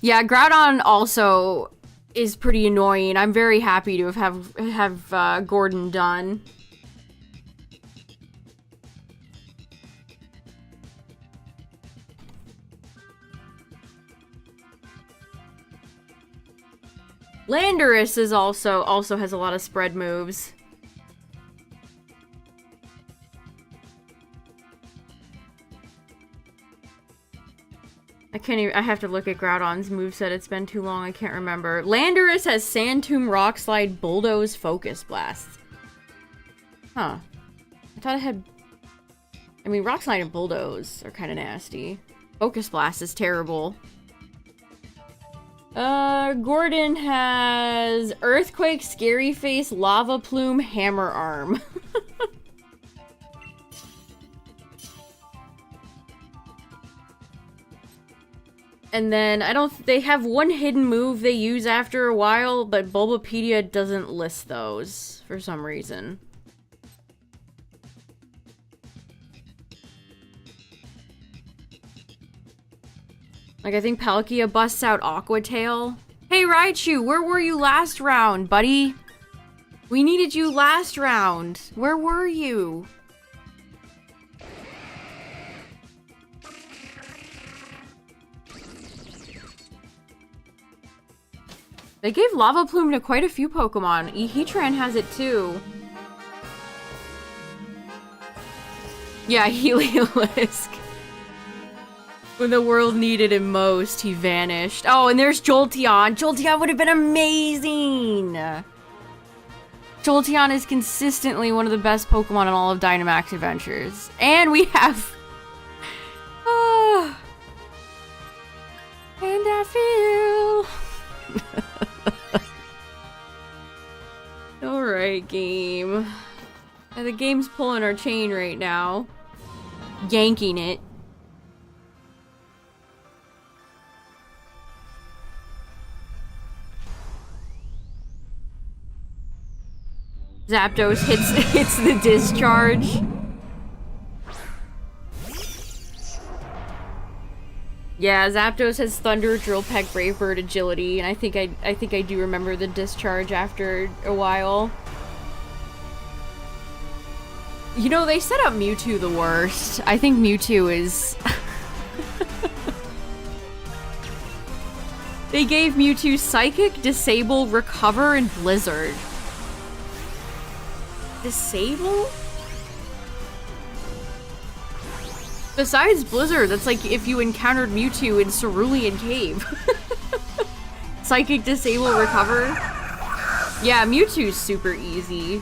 Yeah, Groudon also is pretty annoying. I'm very happy to have Gordon done. Landorus is also has a lot of spread moves. I have to look at Groudon's moveset. It's been too long, I can't remember. Landorus has Sand Tomb, Rock Slide, Bulldoze, Focus Blast. Huh. I thought it had... I mean, Rock Slide and Bulldoze are kind of nasty. Focus Blast is terrible. Gordon has Earthquake, Scary Face, Lava Plume, Hammer Arm. And then, they have one hidden move they use after a while, but Bulbapedia doesn't list those for some reason. Like, I think Palkia busts out Aqua Tail. Hey, Raichu, where were you last round, buddy? We needed you last round. Where were you? They gave Lava Plume to quite a few Pokemon. Heatran has it too. Yeah, Heliolisk. When the world needed him most, he vanished. Oh, and there's Jolteon. Jolteon would have been amazing. Jolteon is consistently one of the best Pokemon in all of Dynamax Adventures. And we have... and I feel... Alright, game. The game's pulling our chain right now. Yanking it. Zapdos hits the discharge. Yeah, Zapdos has Thunder, Drill Peck, Brave Bird, Agility, and I think I do remember the discharge after a while. You know, they set up Mewtwo the worst. I think Mewtwo is... They gave Mewtwo Psychic, Disable, Recover, and Blizzard. Disable? Besides Blizzard, that's like if you encountered Mewtwo in Cerulean Cave. Psychic, Disable, Recover. Yeah, Mewtwo's super easy.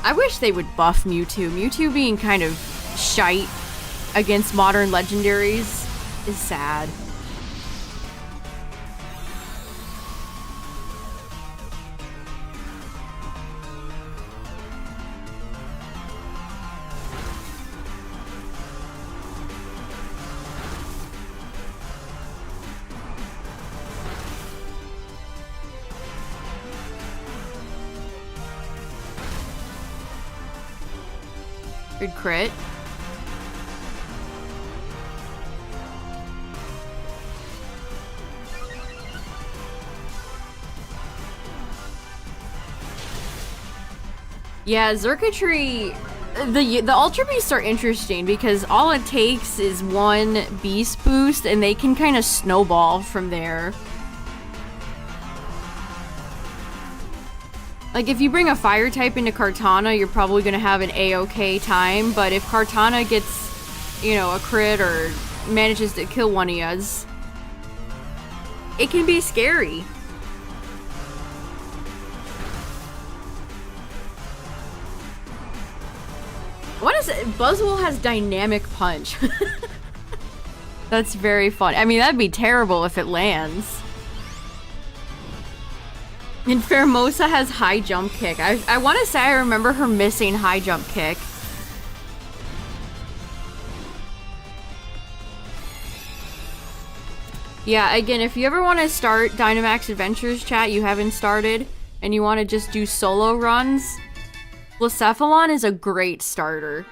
I wish they would buff Mewtwo. Mewtwo being kind of shite against modern legendaries is sad. Good crit. Yeah, Xurkitree... The Ultra Beasts are interesting because all it takes is one Beast Boost and they can kind of snowball from there. Like, if you bring a fire type into Kartana, you're probably gonna have an A-okay time, but if Kartana gets, you know, a crit or manages to kill one of yous, it can be scary. What is it? Buzzwole has dynamic punch. That's very fun. I mean, that'd be terrible if it lands. And Pheromosa has high jump kick. I want to say I remember her missing high jump kick. Yeah, again, if you ever want to start Dynamax Adventures, chat, you haven't started, and you want to just do solo runs, Blacephalon is a great starter.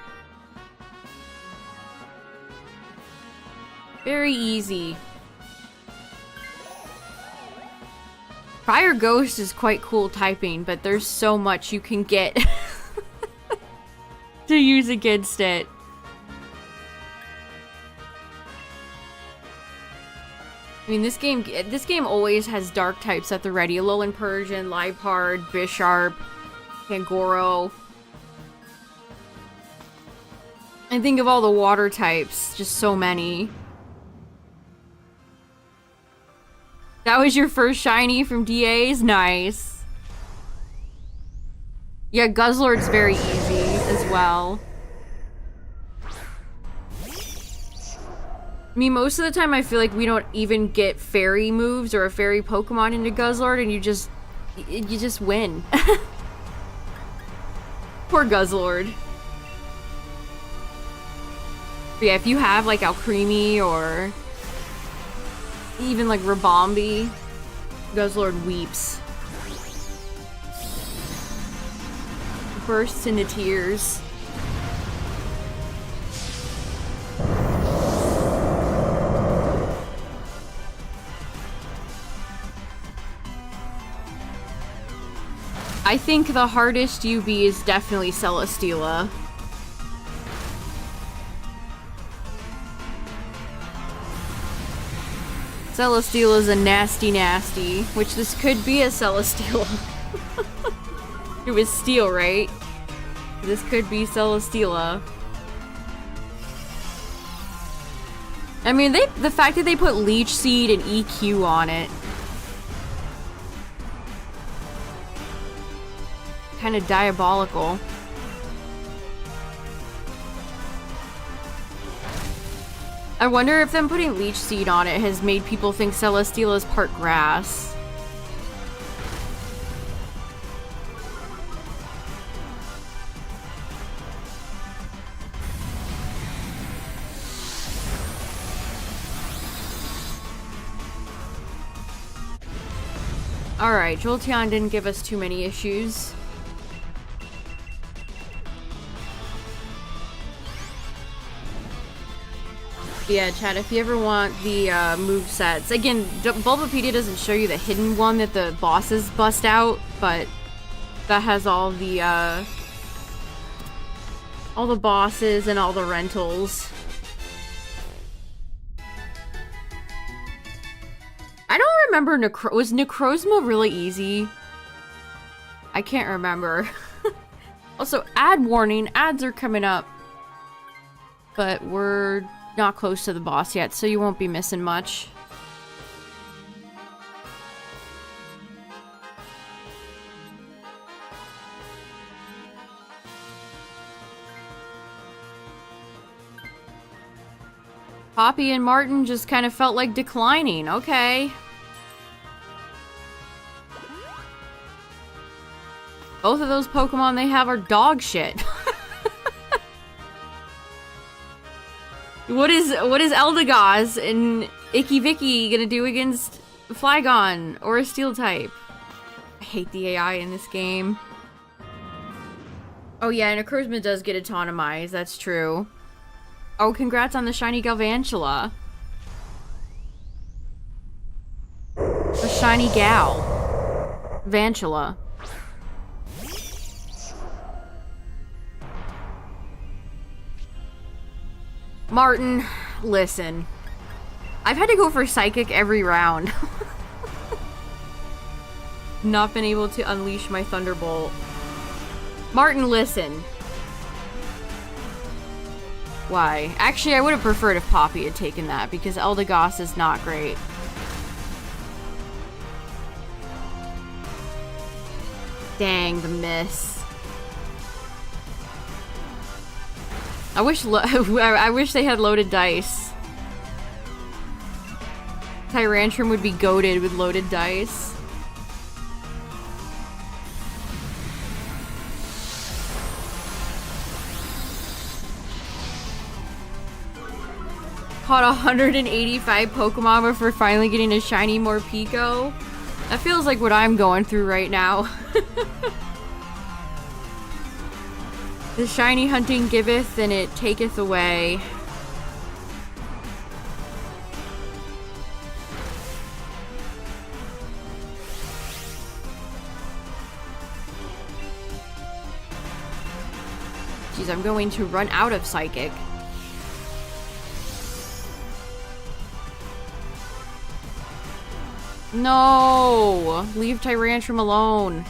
Very easy. Fire Ghost is quite cool typing, but there's so much you can get to use against it. I mean, this game always has dark types at the ready. Alolan Persian, Liepard, Bisharp, Kangoro. And think of all the water types. Just so many. That was your first shiny from DAs? Nice. Yeah, Guzzlord's very easy as well. I mean, most of the time I feel like we don't even get fairy moves or a fairy Pokemon into Guzzlord, and you just win. Poor Guzzlord. But yeah, if you have like Alcremie or even like Rabombi, Guzzlord weeps. Bursts into tears. I think the hardest UB is definitely Celesteela. Celesteela's a nasty, which this could be a Celesteela. It was steel, right? This could be Celesteela. I mean, the fact that they put Leech Seed and EQ on it. Kind of diabolical. I wonder if them putting Leech Seed on it has made people think Celesteela is part grass. Alright, Jolteon didn't give us too many issues. Yeah, chat, if you ever want the movesets. Again, Bulbapedia doesn't show you the hidden one that the bosses bust out, but that has all the bosses and all the rentals. I don't remember was Necrozma really easy? I can't remember. Also, ad warning, ads are coming up. But we're not close to the boss yet, so you won't be missing much. Poppy and Martin just kind of felt like declining. Okay. Both of those Pokemon they have are dog shit. What is Eldegoss and Icky Vicky gonna do against Flygon or a Steel type? I hate the AI in this game. Oh yeah, and Necrozma does get autonomized, that's true. Oh, congrats on the shiny Galvantula. The shiny Gal. Vantula. Martin, listen. I've had to go for Psychic every round. not been able to unleash my Thunderbolt. Martin, listen. Why? Actually, I would have preferred if Poppy had taken that, because Eldegoss is not great. Dang, the miss. I wish they had loaded dice. Tyrantrum would be goated with loaded dice. Caught 185 Pokemon before finally getting a shiny Morpeko. That feels like what I'm going through right now. The shiny hunting giveth and it taketh away. Jeez, I'm going to run out of Psychic. No! Leave Tyrantrum alone.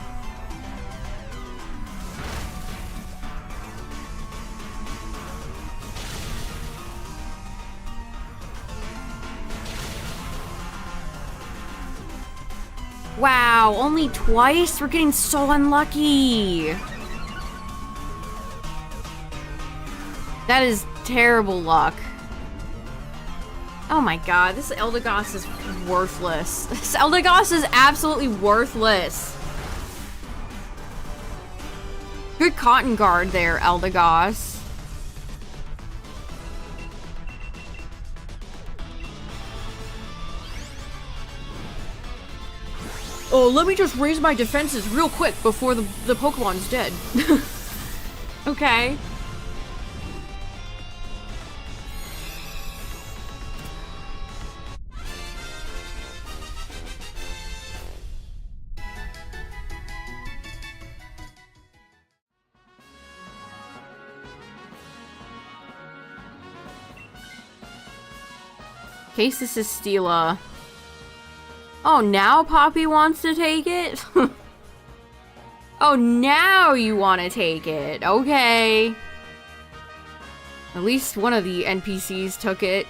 Wow, only twice? We're getting so unlucky. That is terrible luck. Oh my god, this Eldegoss is worthless. This Eldegoss is absolutely worthless. Good Cotton Guard there, Eldegoss. Oh, let me just raise my defenses real quick before the Pokemon's dead. Okay. Case this is Steela. Oh, now Poppy wants to take it? Oh, now you want to take it. Okay. At least one of the NPCs took it.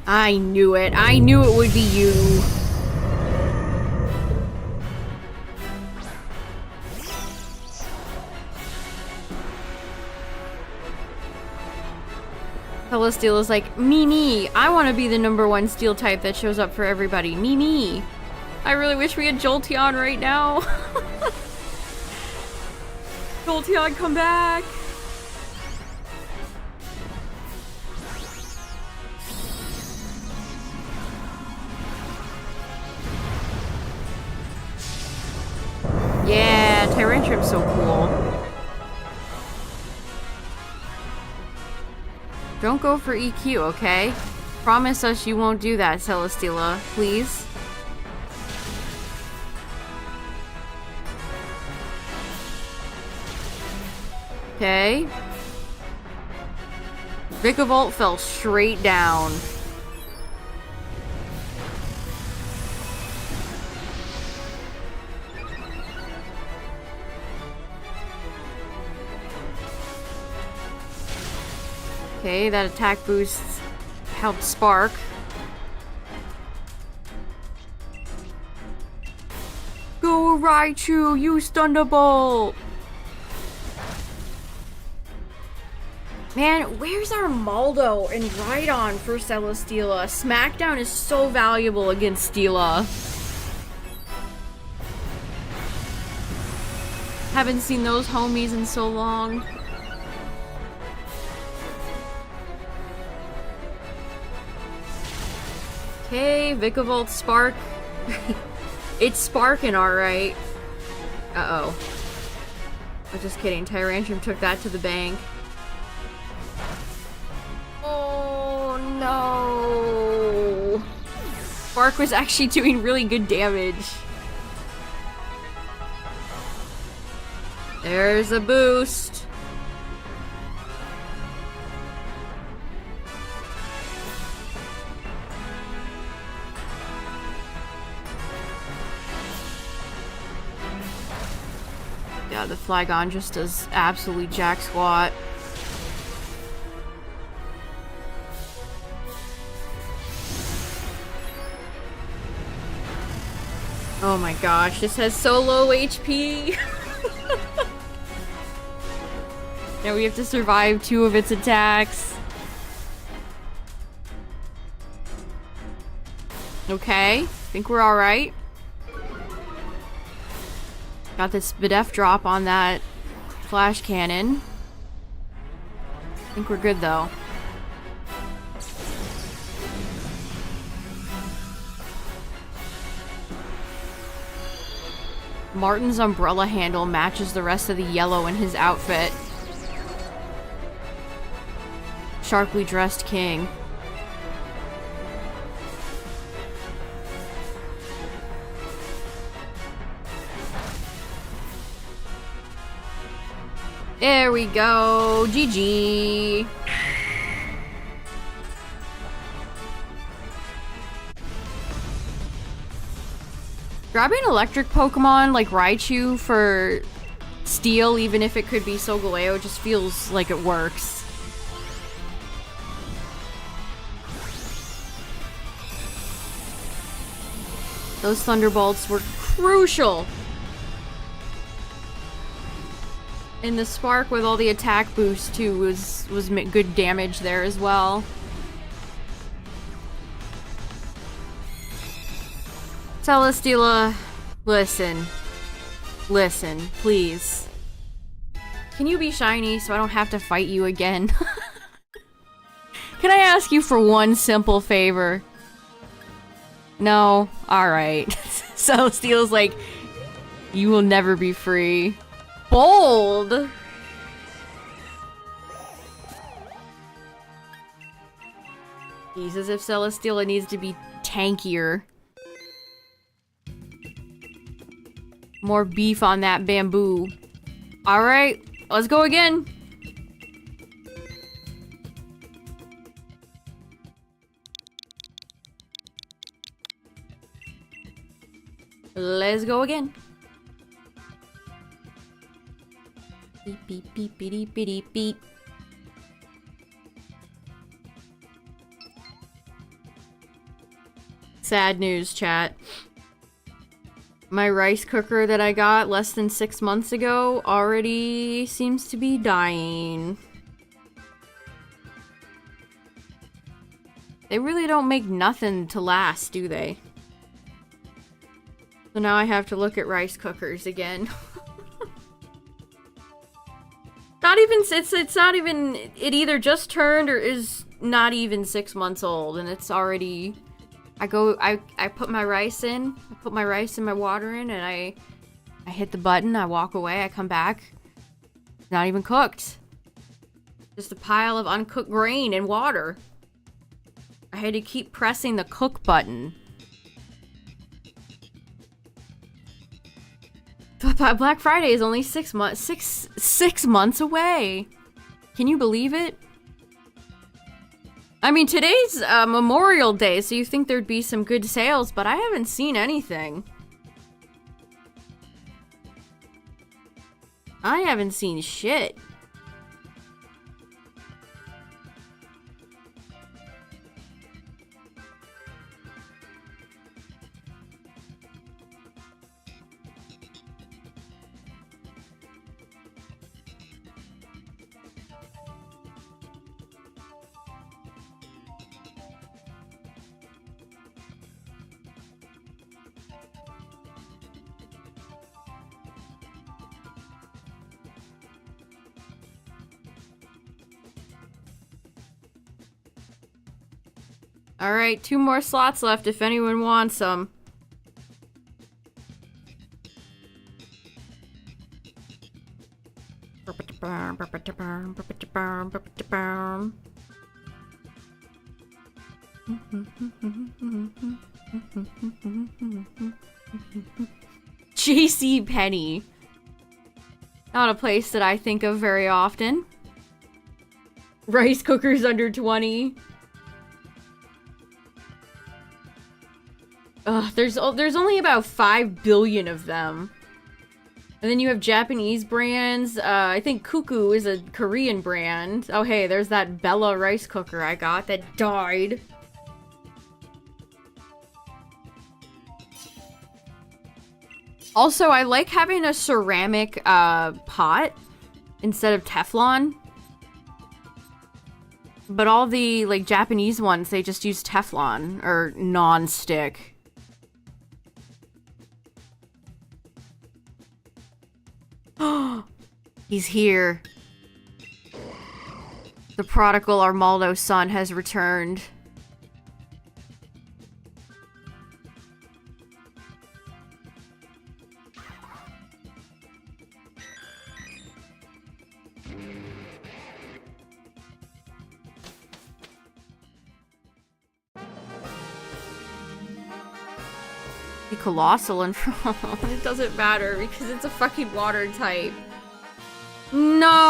I knew it. I knew it would be you. Celesteela is like, me, I want to be the #1 steel type that shows up for everybody. Me. I really wish we had Jolteon right now. Jolteon, come back. Yeah, Tyrantrum's so cool. Don't go for EQ, okay? Promise us you won't do that, Celesteela, please. Okay. Vikavolt fell straight down. Okay, that attack boost helped Spark. Go Raichu, use Thunderbolt! Man, where's our Maldo and Rhydon for Celesteela? Smackdown is so valuable against Steela. Haven't seen those homies in so long. Okay, Vikavolt Spark. It's sparking alright. Uh-oh. I'm just kidding. Tyrantrum took that to the bank. Oh no! Spark was actually doing really good damage. There's a boost. Yeah, the Flygon just does absolutely jack squat. Oh my gosh, this has so low HP. Now we have to survive 2 of its attacks. Okay, think we're alright. Got this Bidef drop on that flash cannon. I think we're good though. Martin's umbrella handle matches the rest of the yellow in his outfit. Sharply dressed king. There we go. GG. Grabbing electric Pokemon like Raichu for Steel, even if it could be Solgaleo, just feels like it works. Those Thunderbolts were crucial. And the Spark with all the attack boost too was good damage there as well. Celesteela, listen, please. Can you be shiny so I don't have to fight you again? Can I ask you for one simple favor? No? Alright. Celesteela's like, you will never be free. Bold! Jesus, if Celesteela needs to be tankier. More beef on that bamboo. Alright, let's go again. Let's go again. Beep beep beep beep beep beep beep. Sad news, chat. My rice cooker that I got less than 6 months ago already seems to be dying. They really don't make nothing to last, do they? So now I have to look at rice cookers again. It's not even, it either just turned or is not even 6 months old, and it's already, I put my rice in, my water in, and I hit the button, I walk away, I come back, not even cooked. Just a pile of uncooked grain and water. I had to keep pressing the cook button. Black Friday is only 6 months away. Can you believe it? I mean, today's Memorial Day, so you think there'd be some good sales, but I haven't seen anything. I haven't seen shit. Alright, 2 more slots left if anyone wants some. JC Penny. Not a place that I think of very often. Rice cookers under 20. Ugh, there's only about 5 billion of them. And then you have Japanese brands. I think Cuckoo is a Korean brand. Oh hey, there's that Bella rice cooker I got that died. Also, I like having a ceramic pot instead of Teflon. But all the like Japanese ones, they just use Teflon or non-stick. He's here. The prodigal Armaldo son has returned. The colossal and it doesn't matter because it's a fucking water type. No.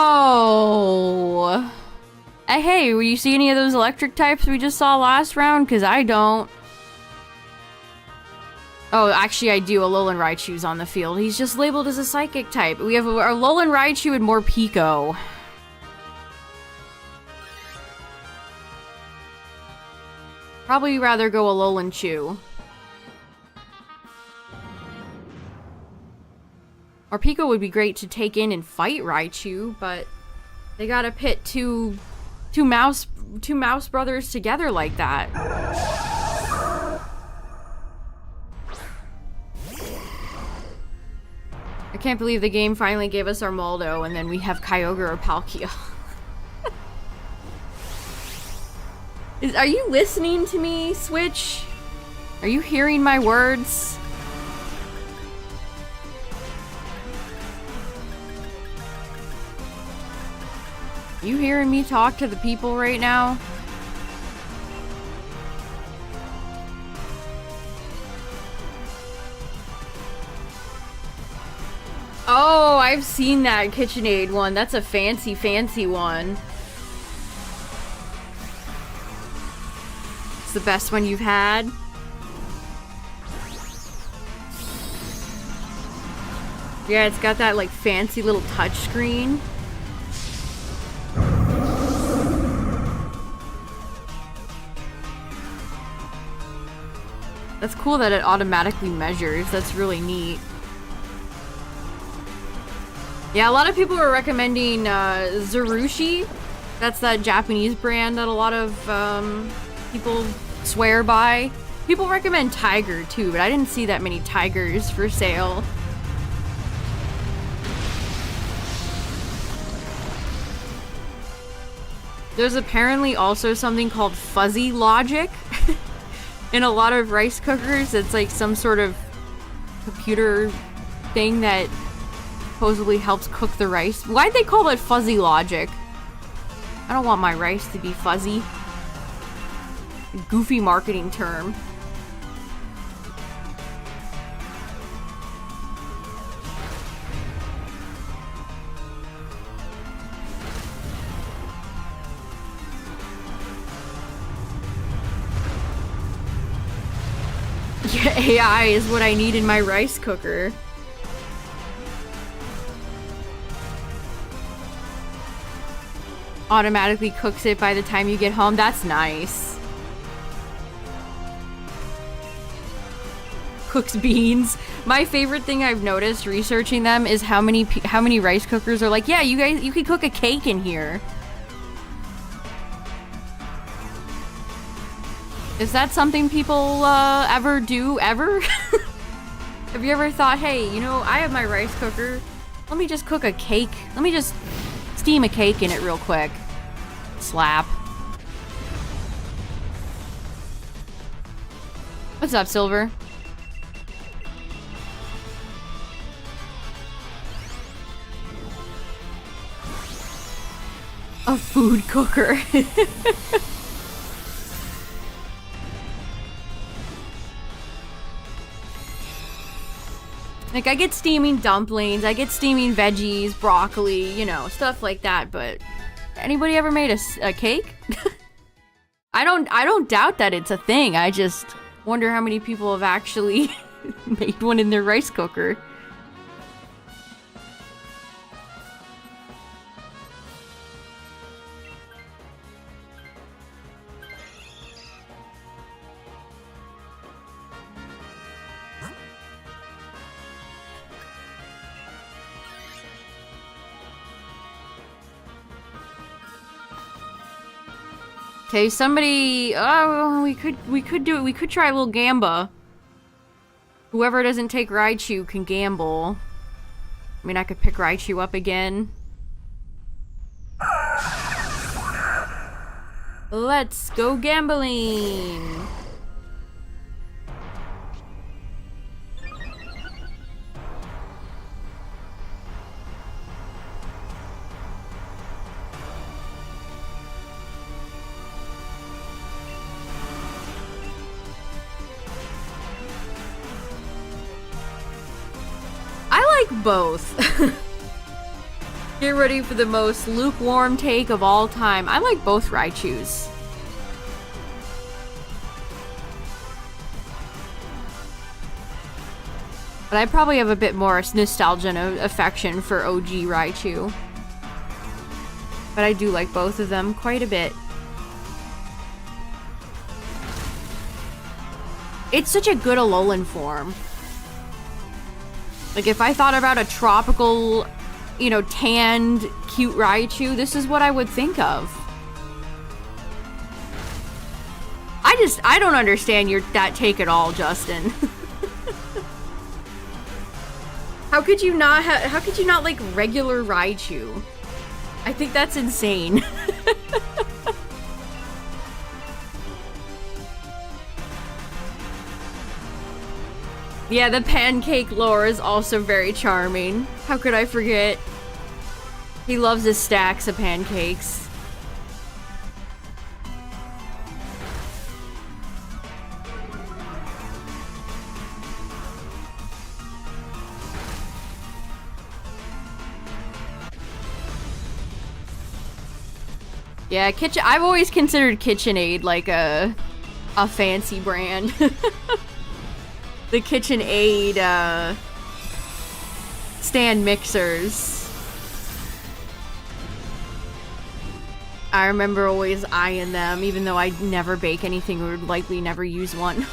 Hey, will you see any of those electric types we just saw last round? Because I don't. Oh, actually I do. Alolan Raichu's on the field. He's just labeled as a psychic type. We have our Alolan Raichu and more Pico. Probably rather go Alolan Chew. Or Pico would be great to take in and fight Raichu, but they gotta pit two mouse brothers together like that. I can't believe the game finally gave us Armaldo, and then we have Kyogre or Palkia. Are you listening to me, Switch? Are you hearing my words? You hearing me talk to the people right now? Oh, I've seen that KitchenAid one. That's a fancy, fancy one. It's the best one you've had. Yeah, it's got that like fancy little touch screen. That's cool that it automatically measures. That's really neat. Yeah, a lot of people are recommending Zerushi. That's that Japanese brand that a lot of people swear by. People recommend Tiger too, but I didn't see that many Tigers for sale. There's apparently also something called fuzzy logic. In a lot of rice cookers, it's like some sort of computer thing that supposedly helps cook the rice. Why'd they call it fuzzy logic? I don't want my rice to be fuzzy. Goofy marketing term. Yeah, AI is what I need in my rice cooker. Automatically cooks it by the time you get home. That's nice. Cooks beans. My favorite thing I've noticed researching them is how many rice cookers are like, yeah, you can cook a cake in here. Is that something people ever do, ever? Have you ever thought, hey, you know, I have my rice cooker. Let me just cook a cake. Let me just steam a cake in it real quick. Slap. What's up, Silver? A food cooker. Like, I get steaming dumplings, I get steaming veggies, broccoli, you know, stuff like that, but anybody ever made a cake? I don't doubt that it's a thing, I just wonder how many people have actually made one in their rice cooker. Okay, somebody. Oh, we could do it. We could try a little gamba. Whoever doesn't take Raichu can gamble. I mean, I could pick Raichu up again. Let's go gambling. Both. Get ready for the most lukewarm take of all time. I like both Raichus. But I probably have a bit more nostalgia and affection for OG Raichu. But I do like both of them quite a bit. It's such a good Alolan form. Like, if I thought about a tropical, you know, tanned, cute Raichu, this is what I would think of. I don't understand that take at all, Justin. How could you not like regular Raichu? I think that's insane. Yeah, the pancake lore is also very charming. How could I forget? He loves his stacks of pancakes. Yeah, I've always considered KitchenAid like a fancy brand. The KitchenAid stand mixers. I remember always eyeing them, even though I never bake anything or would likely never use one.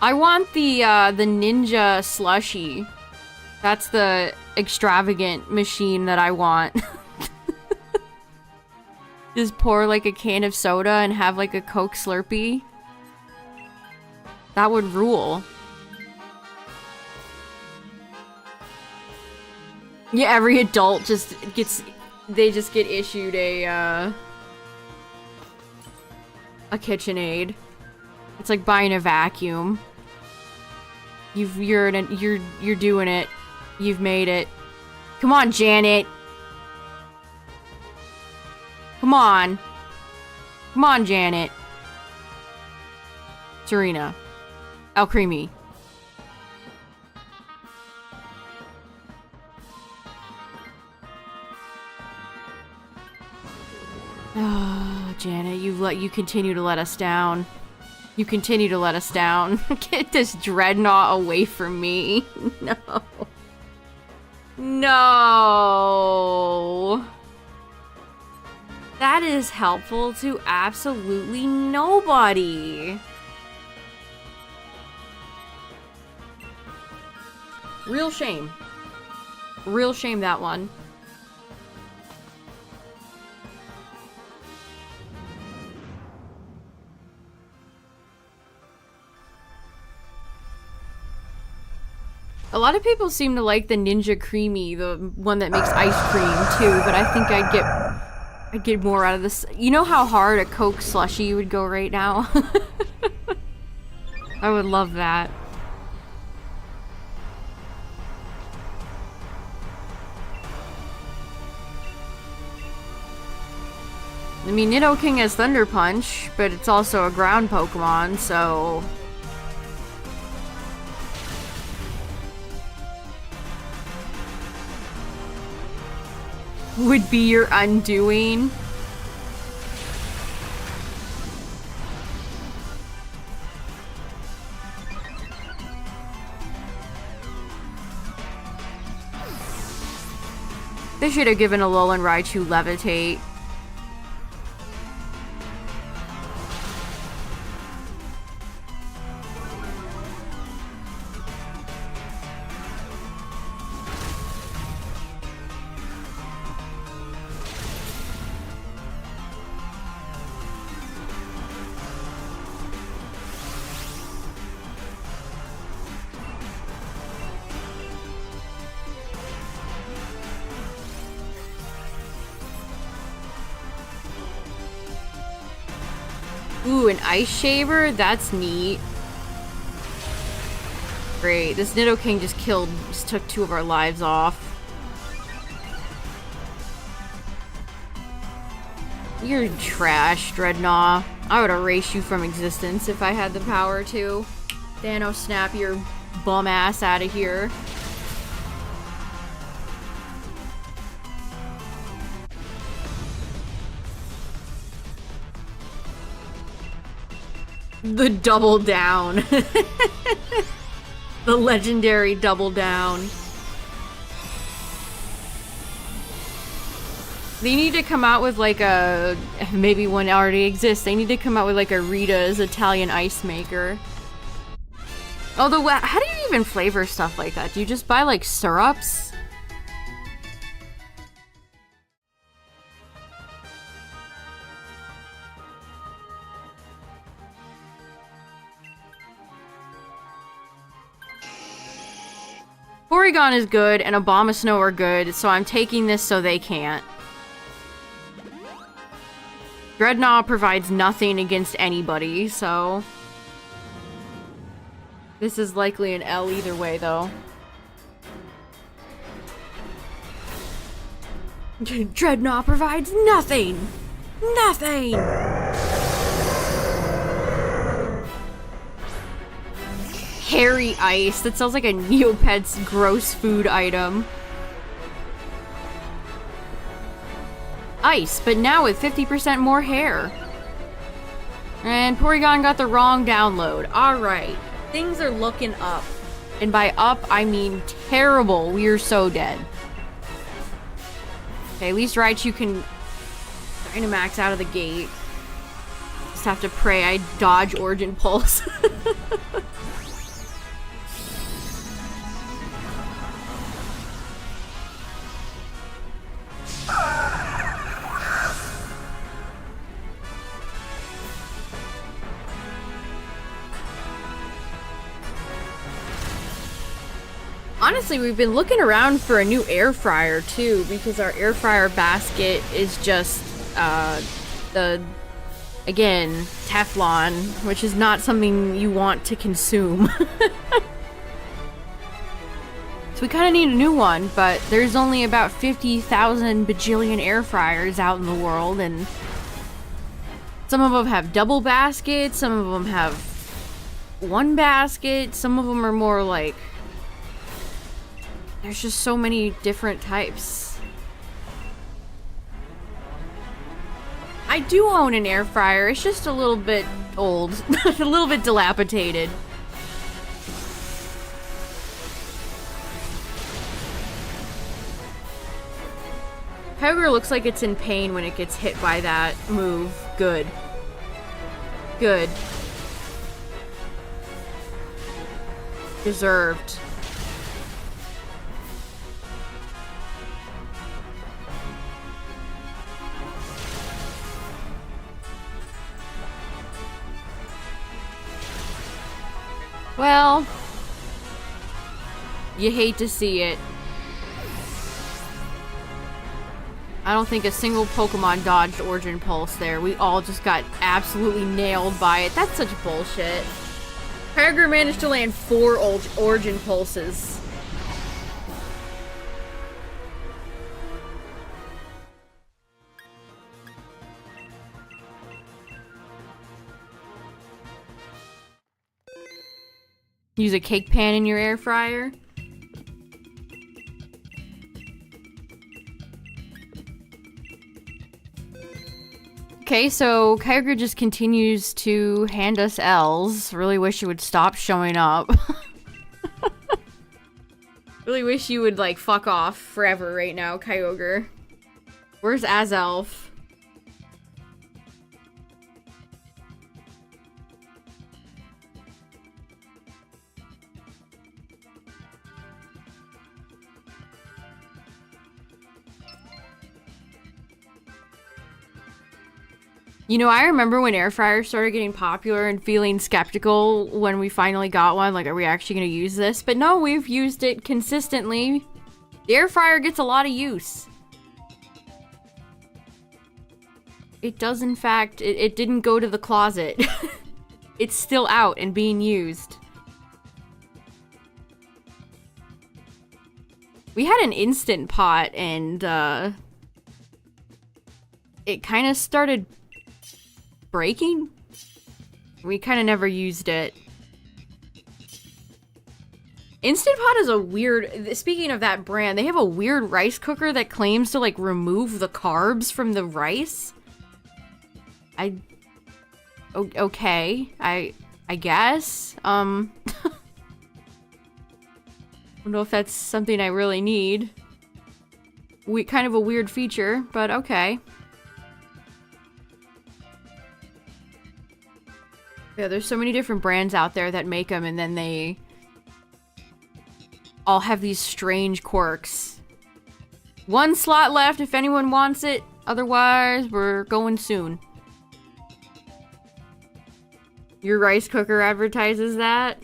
I want the Ninja Slushie. That's the extravagant machine that I want. Just pour like a can of soda and have like a Coke Slurpee. That would rule. Yeah, every adult just gets issued a KitchenAid. It's like buying a vacuum. You're doing it. You've made it. Come on, Janet. Come on. Come on, Janet. Serena. Alcremie. Oh, Janet, you continue to let us down. You continue to let us down. Get this dreadnought away from me. No. No. That is helpful to absolutely nobody. Real shame. Real shame, that one. A lot of people seem to like the Ninja Creamy, the one that makes ice cream too, but I think I'd get more out of this. You know how hard a Coke slushie would go right now? I would love that. I mean, Nidoking has Thunder Punch, but it's also a ground Pokemon, so... Would be your undoing. They should have given Alolan Raichu Levitate. Ooh, an Ice Shaver? That's neat. Great. This Nidoking just took 2 of our lives off. You're trash, Dreadnought. I would erase you from existence if I had the power to. Dano, snap your bum ass out of here. The double down. The legendary double down. They need to come out with like a... Maybe one already exists. They need to come out with like a Rita's Italian Ice Maker. Although, how do you even flavor stuff like that? Do you just buy like syrups? Porygon is good, and Abomasnow are good, so I'm taking this so they can't. Dreadnought provides nothing against anybody, so... This is likely an L either way, though. Dreadnought provides nothing! Nothing! Hairy Ice. That sounds like a Neopet's gross food item. Ice, but now with 50% more hair. And Porygon got the wrong download. Alright. Things are looking up. And by up, I mean terrible. We are so dead. Okay, at least Raichu can Dynamax out of the gate. Just have to pray I dodge Origin Pulse. Honestly, we've been looking around for a new air fryer too, because our air fryer basket is just again, Teflon, which is not something you want to consume. So we kind of need a new one, but there's only about 50,000 bajillion air fryers out in the world, and some of them have double baskets, some of them have one basket, some of them are more like... There's just so many different types. I do own an air fryer. It's just a little bit old. A little bit dilapidated. Kyogre looks like it's in pain when it gets hit by that move. Good. Good. Deserved. Well, you hate to see it. I don't think a single Pokemon dodged Origin Pulse there. We all just got absolutely nailed by it. That's such bullshit. Kyogre managed to land 4 Origin Pulses. Use a cake pan in your air fryer. Okay, so Kyogre just continues to hand us L's. Really wish you would stop showing up. Really wish you would, like, fuck off forever right now, Kyogre. Where's Azelf? You know, I remember when air fryers started getting popular and feeling skeptical when we finally got one. Like, are we actually going to use this? But no, we've used it consistently. The air fryer gets a lot of use. It does, in fact, it didn't go to the closet. It's still out and being used. We had an Instant Pot and, it kind of started breaking? We kind of never used it. Instant Pot is a weird... Speaking of that brand, they have a weird rice cooker that claims to, like, remove the carbs from the rice. Okay. I guess. I don't know if that's something I really need. Kind of a weird feature, but okay. Yeah, there's so many different brands out there that make them, and then they all have these strange quirks. One slot left if anyone wants it. Otherwise, we're going soon. Your rice cooker advertises that?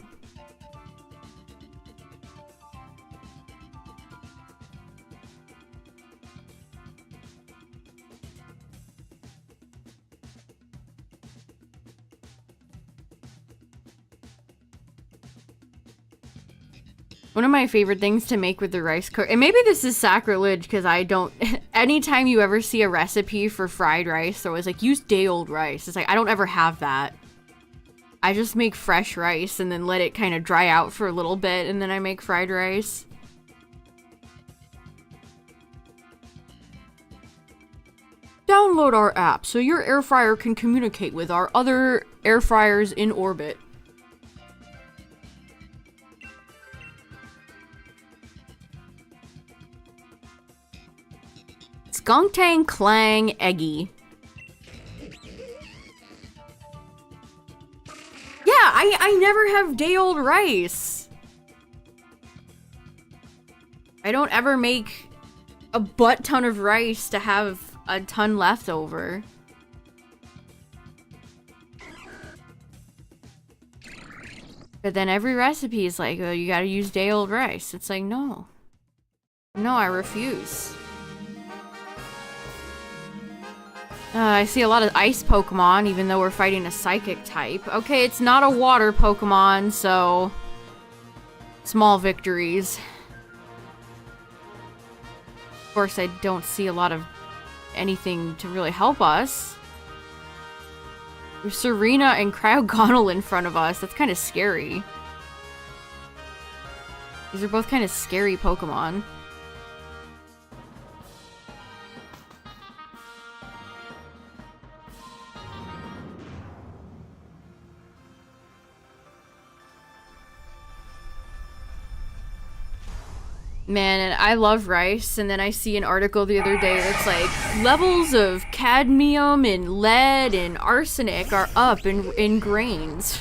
One of my favorite things to make with the rice cooker, and maybe this is sacrilege because I don't, anytime you ever see a recipe for fried rice, they're always like, use day-old rice. It's like, I don't ever have that. I just make fresh rice and then let it kind of dry out for a little bit, and then I make fried rice. Download our app so your air fryer can communicate with our other air fryers in orbit. Skunktank Clang Eggy. Yeah, I never have day-old rice. I don't ever make a butt ton of rice to have a ton left over. But then every recipe is like, oh, you gotta use day-old rice. It's like, no. No, I refuse. I see a lot of ice Pokemon, even though we're fighting a psychic type. Okay, it's not a water Pokemon, so... small victories. Of course, I don't see a lot of anything to really help us. There's Serena and Cryogonal in front of us. That's kind of scary. These are both kind of scary Pokemon. Man, and I love rice, and then I see an article the other day that's like, levels of cadmium and lead and arsenic are up in grains.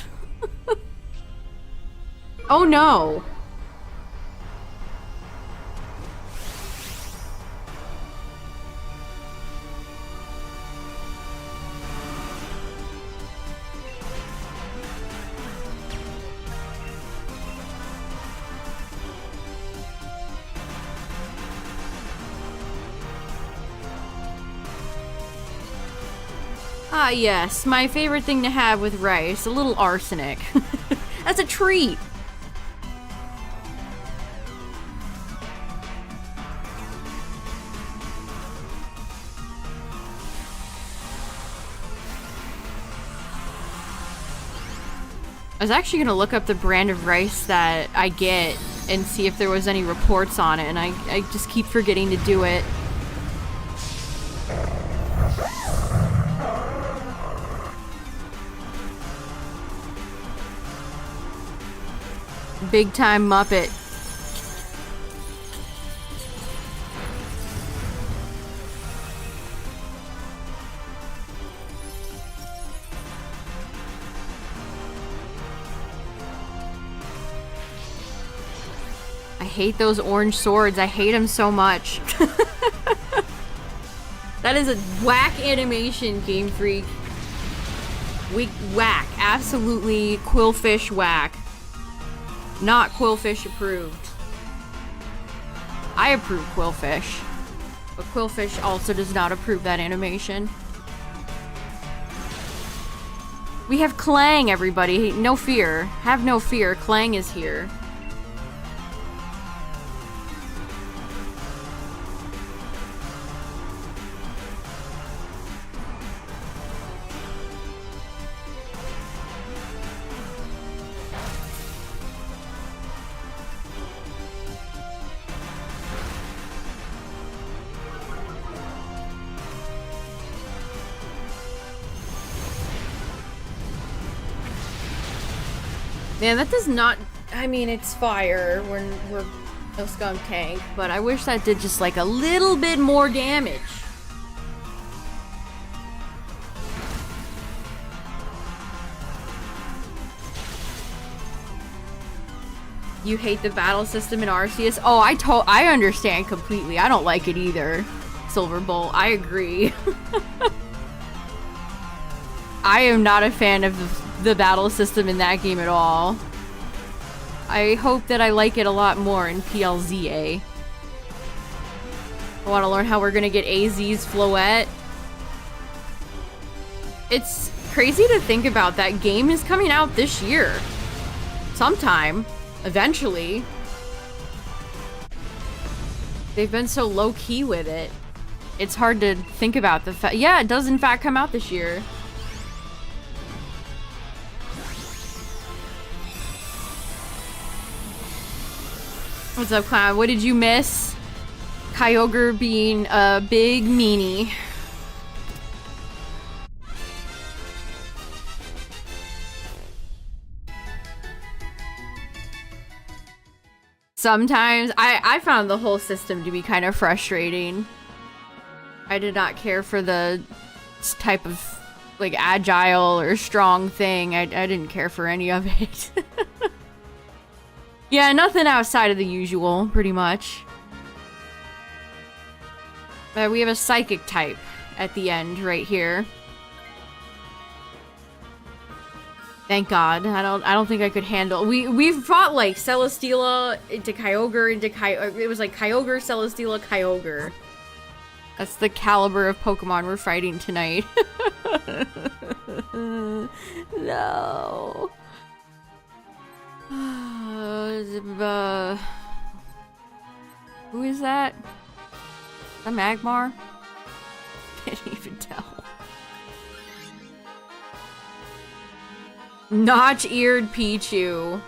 Oh no! Ah yes, my favorite thing to have with rice, a little arsenic. That's a treat! I was actually gonna look up the brand of rice that I get and see if there was any reports on it, and I just keep forgetting to do it. Big time Muppet. I hate those orange swords. I hate them so much. That is a whack animation, Game Freak. Whack. Absolutely Quillfish whack. Not Quillfish approved. I approve Quillfish, but Quillfish also does not approve that animation. We have Clang, everybody. No fear. Have no fear. Clang is here. Man, that does not... I mean, it's fire. We're no skunk tank, but I wish that did just like a little bit more damage. You hate the battle system in Arceus? Oh, I understand completely. I don't like it either. Silver Bolt, I agree. I am not a fan of the battle system in that game at all. I hope that I like it a lot more in PLZA. I want to learn how we're gonna get AZ's Floette. It's crazy to think about. That game is coming out this year. Sometime. Eventually. They've been so low-key with it. It's hard to think about the fact. Yeah, it does in fact come out this year. What's up, Clown? What did you miss? Kyogre being a big meanie. Sometimes I found the whole system to be kind of frustrating. I did not care for the type of like agile or strong thing. I didn't care for any of it. Yeah, nothing outside of the usual, pretty much. We have a psychic type at the end right here. Thank God. I don't think I could handle. We've fought like Celesteela into Kyogre it was like Kyogre, Celesteela, Kyogre. That's the caliber of Pokemon we're fighting tonight. No. Who is that? A Magmar? Can't even tell. Notch-eared Pichu.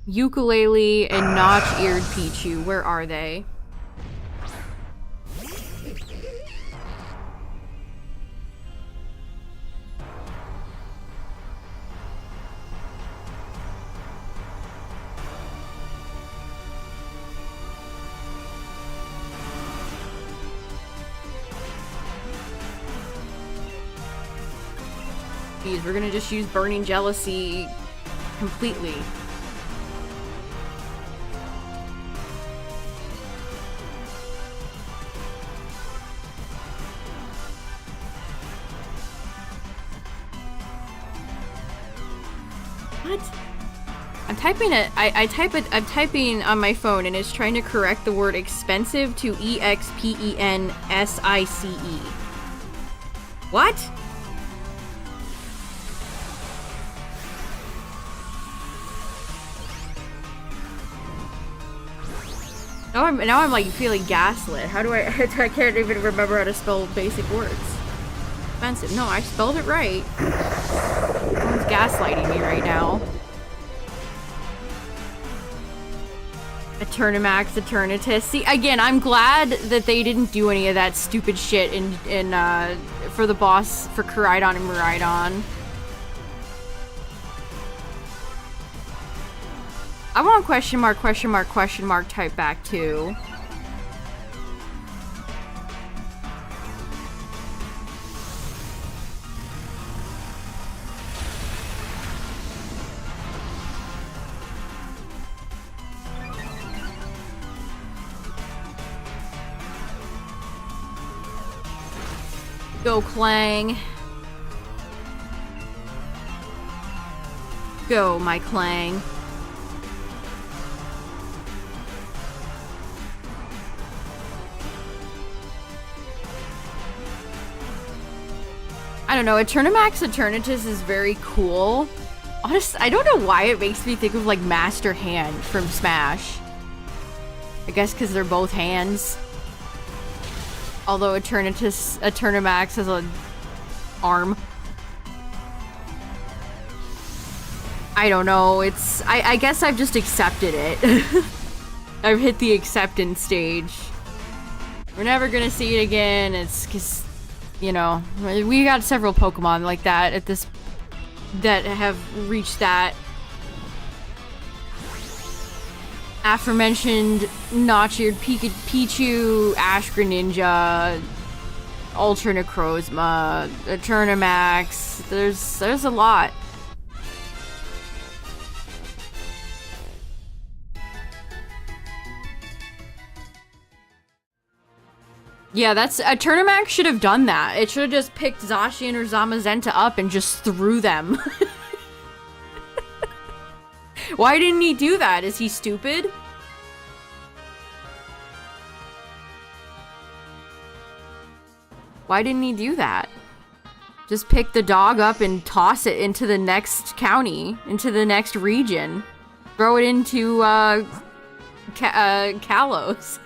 Ukulele and notch-eared Pichu. Where are they? We're gonna just use Burning Jealousy completely. What? I'm typing it. I'm typing on my phone and it's trying to correct the word expensive to EXPENSICE. What? Now I'm like feeling gaslit. How do I can't even remember how to spell basic words. Offensive. No, I spelled it right. Someone's gaslighting me right now. Eternamax, Eternatus. See, again, I'm glad that they didn't do any of that stupid shit for the boss for Koraidon and Miraidon. I want question mark type back too. Go Clang. Go, my Clang. I don't know, Eternamax Eternatus is very cool. Honestly, I don't know why it makes me think of like Master Hand from Smash. I guess because they're both hands. Although Eternamax has an arm. I don't know, I guess I've just accepted it. I've hit the acceptance stage. We're never gonna see it again, it's because, you know, we got several Pokemon like that that have reached that aforementioned notch-eared Pichu, Ash Greninja, Ultra Necrozma, Eternamax. There's a lot. Yeah, Eternamax should have done that. It should have just picked Zacian or Zamazenta up and just threw them. Why didn't he do that? Is he stupid? Why didn't he do that? Just pick the dog up and toss it into the next county, into the next region. Throw it into, Kalos.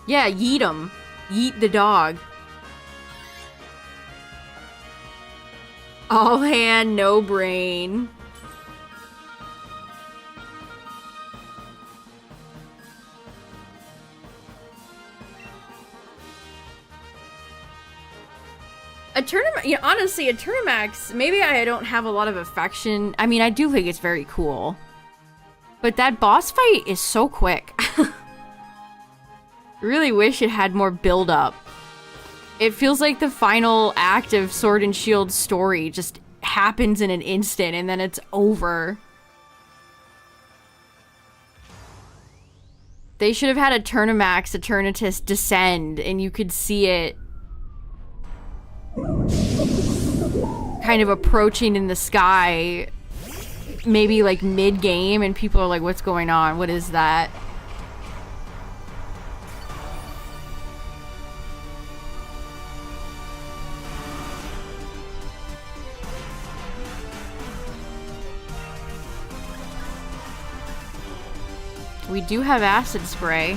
Yeah, yeet him. Yeet the dog. All hand, no brain. Honestly, Eternamax, maybe I don't have a lot of affection. I mean, I do think it's very cool. But that boss fight is so quick. Really wish it had more build-up. It feels like the final act of Sword and Shield's story just happens in an instant and then it's over. They should have had Eternamax Eternatus descend and you could see it kind of approaching in the sky, maybe like mid-game, and people are like, what's going on? What is that? We do have acid spray.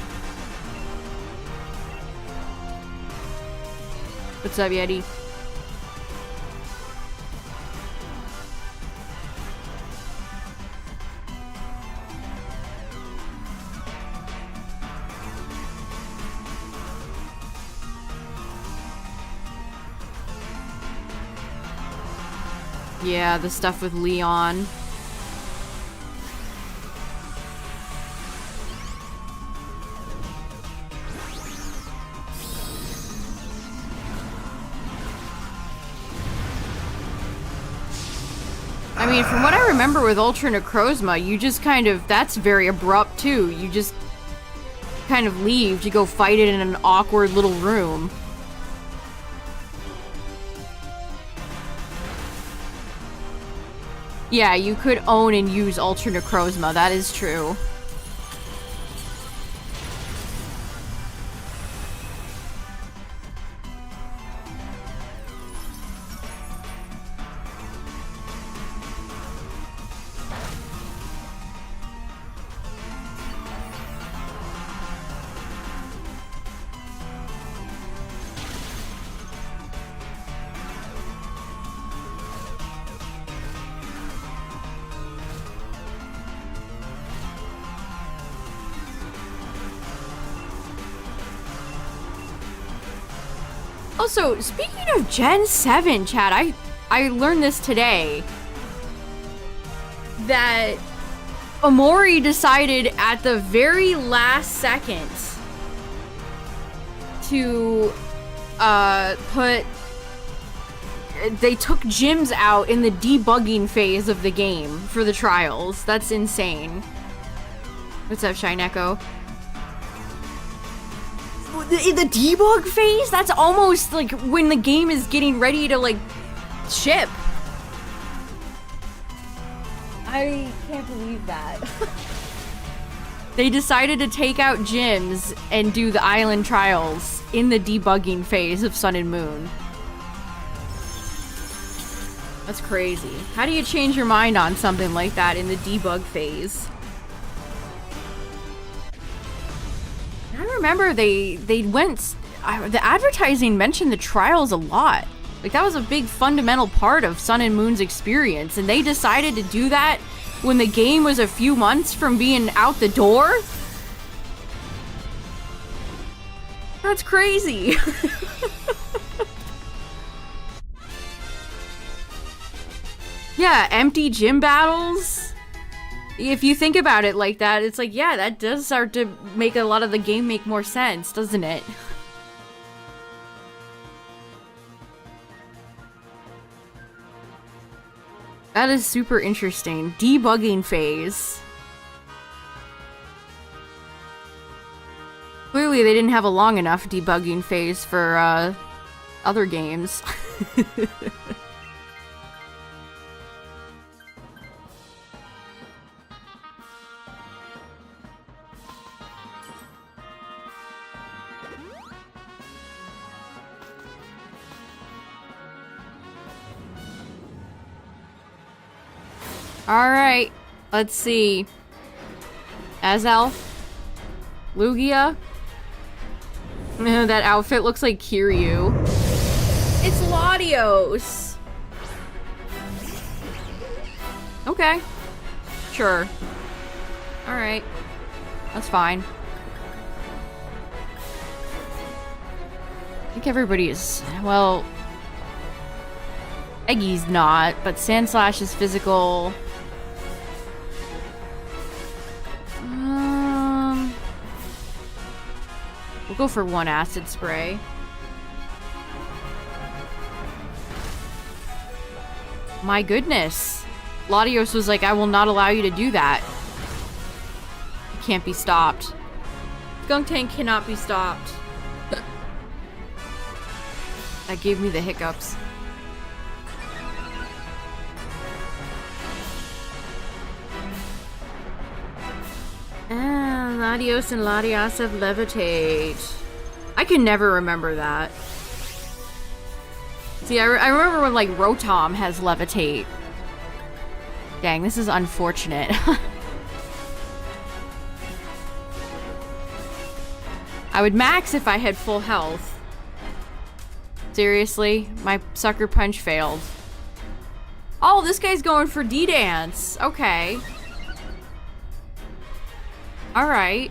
What's up, Yeti? Yeah, the stuff with Leon. I mean, from what I remember with Ultra Necrozma, you just kind of, that's very abrupt too. You just kind of leave to go fight it in an awkward little room. Yeah, you could own and use Ultra Necrozma, that is true. Also, speaking of Gen 7, chat, I learned this today. That Omori decided at the very last second to they took gyms out in the debugging phase of the game for the trials. That's insane. What's up, Shine Echo? In the debug phase? That's almost like when the game is getting ready to like ship. I can't believe that. They decided to take out gyms and do the island trials in the debugging phase of Sun and Moon. That's crazy. How do you change your mind on something like that in the debug phase? I remember they went... the advertising mentioned the trials a lot. Like, that was a big fundamental part of Sun and Moon's experience, and they decided to do that when the game was a few months from being out the door? That's crazy. Yeah, empty gym battles. If you think about it like that, it's like, yeah, that does start to make a lot of the game make more sense, doesn't it? That is super interesting. Debugging phase. Clearly they didn't have a long enough debugging phase for other games. Alright, let's see. Azelf? Lugia? That outfit looks like Kiryu. It's Latios! Okay. Sure. Alright. That's fine. I think everybody is... well... Eggy's not, but Sandslash is physical. We'll go for one acid spray. My goodness. Latios was like, I will not allow you to do that. It can't be stopped. Skunk Tank cannot be stopped. That gave me the hiccups. Latios and Latias have levitate. I can never remember that. See, I remember when, like, Rotom has levitate. Dang, this is unfortunate. I would max if I had full health. Seriously? My sucker punch failed. Oh, this guy's going for D-Dance. Okay. Alright.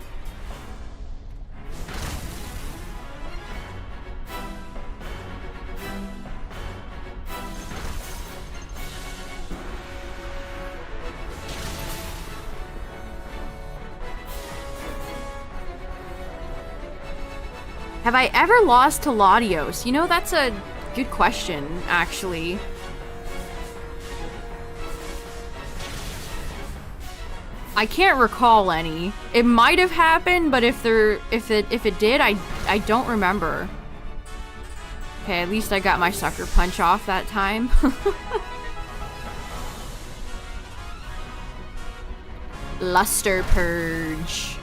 Have I ever lost to Latios? You know, that's a good question, actually. I can't recall any. It might have happened, but if it did, I don't remember. Okay, at least I got my sucker punch off that time. Luster Purge.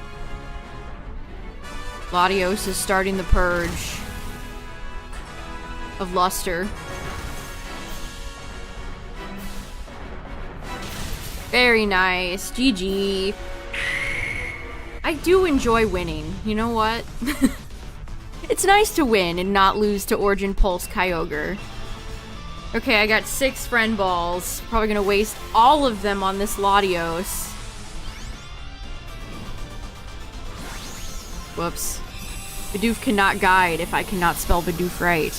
Latios is starting the purge of Luster. Very nice. GG. I do enjoy winning. You know what? It's nice to win and not lose to Origin Pulse Kyogre. Okay, I got 6 friend balls. Probably gonna waste all of them on this Latios. Whoops. Bidoof cannot guide if I cannot spell Bidoof right.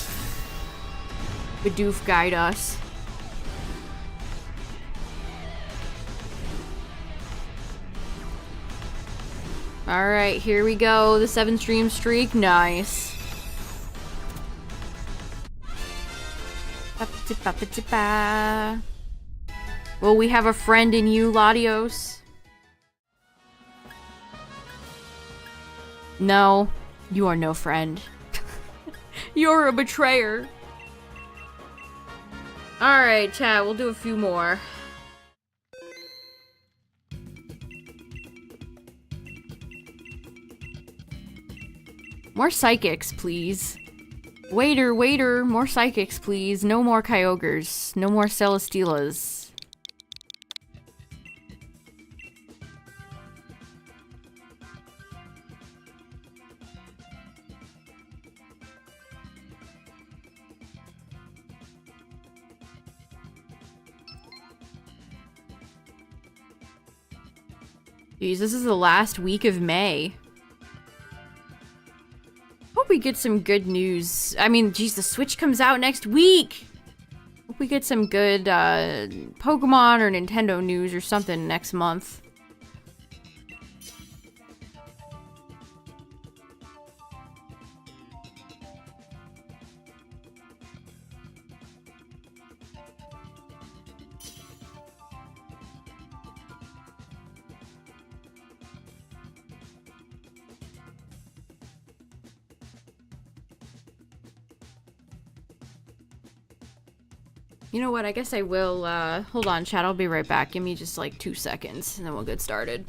Bidoof guide us. Alright, here we go. The 7-stream streak. Nice. Well, we have a friend in you, Latios. No, you are no friend. You're a betrayer. Alright, chat, we'll do a few more. More psychics, please. Waiter, waiter, more psychics, please. No more Kyogres. No more Celesteelas. Jeez, this is the last week of May. Hope we get some good news. I mean, geez, the Switch comes out next week! Hope we get some good, Pokemon or Nintendo news or something next month. You know what, I guess I will, hold on, chat, I'll be right back. Give me just, like, 2 seconds, and then we'll get started.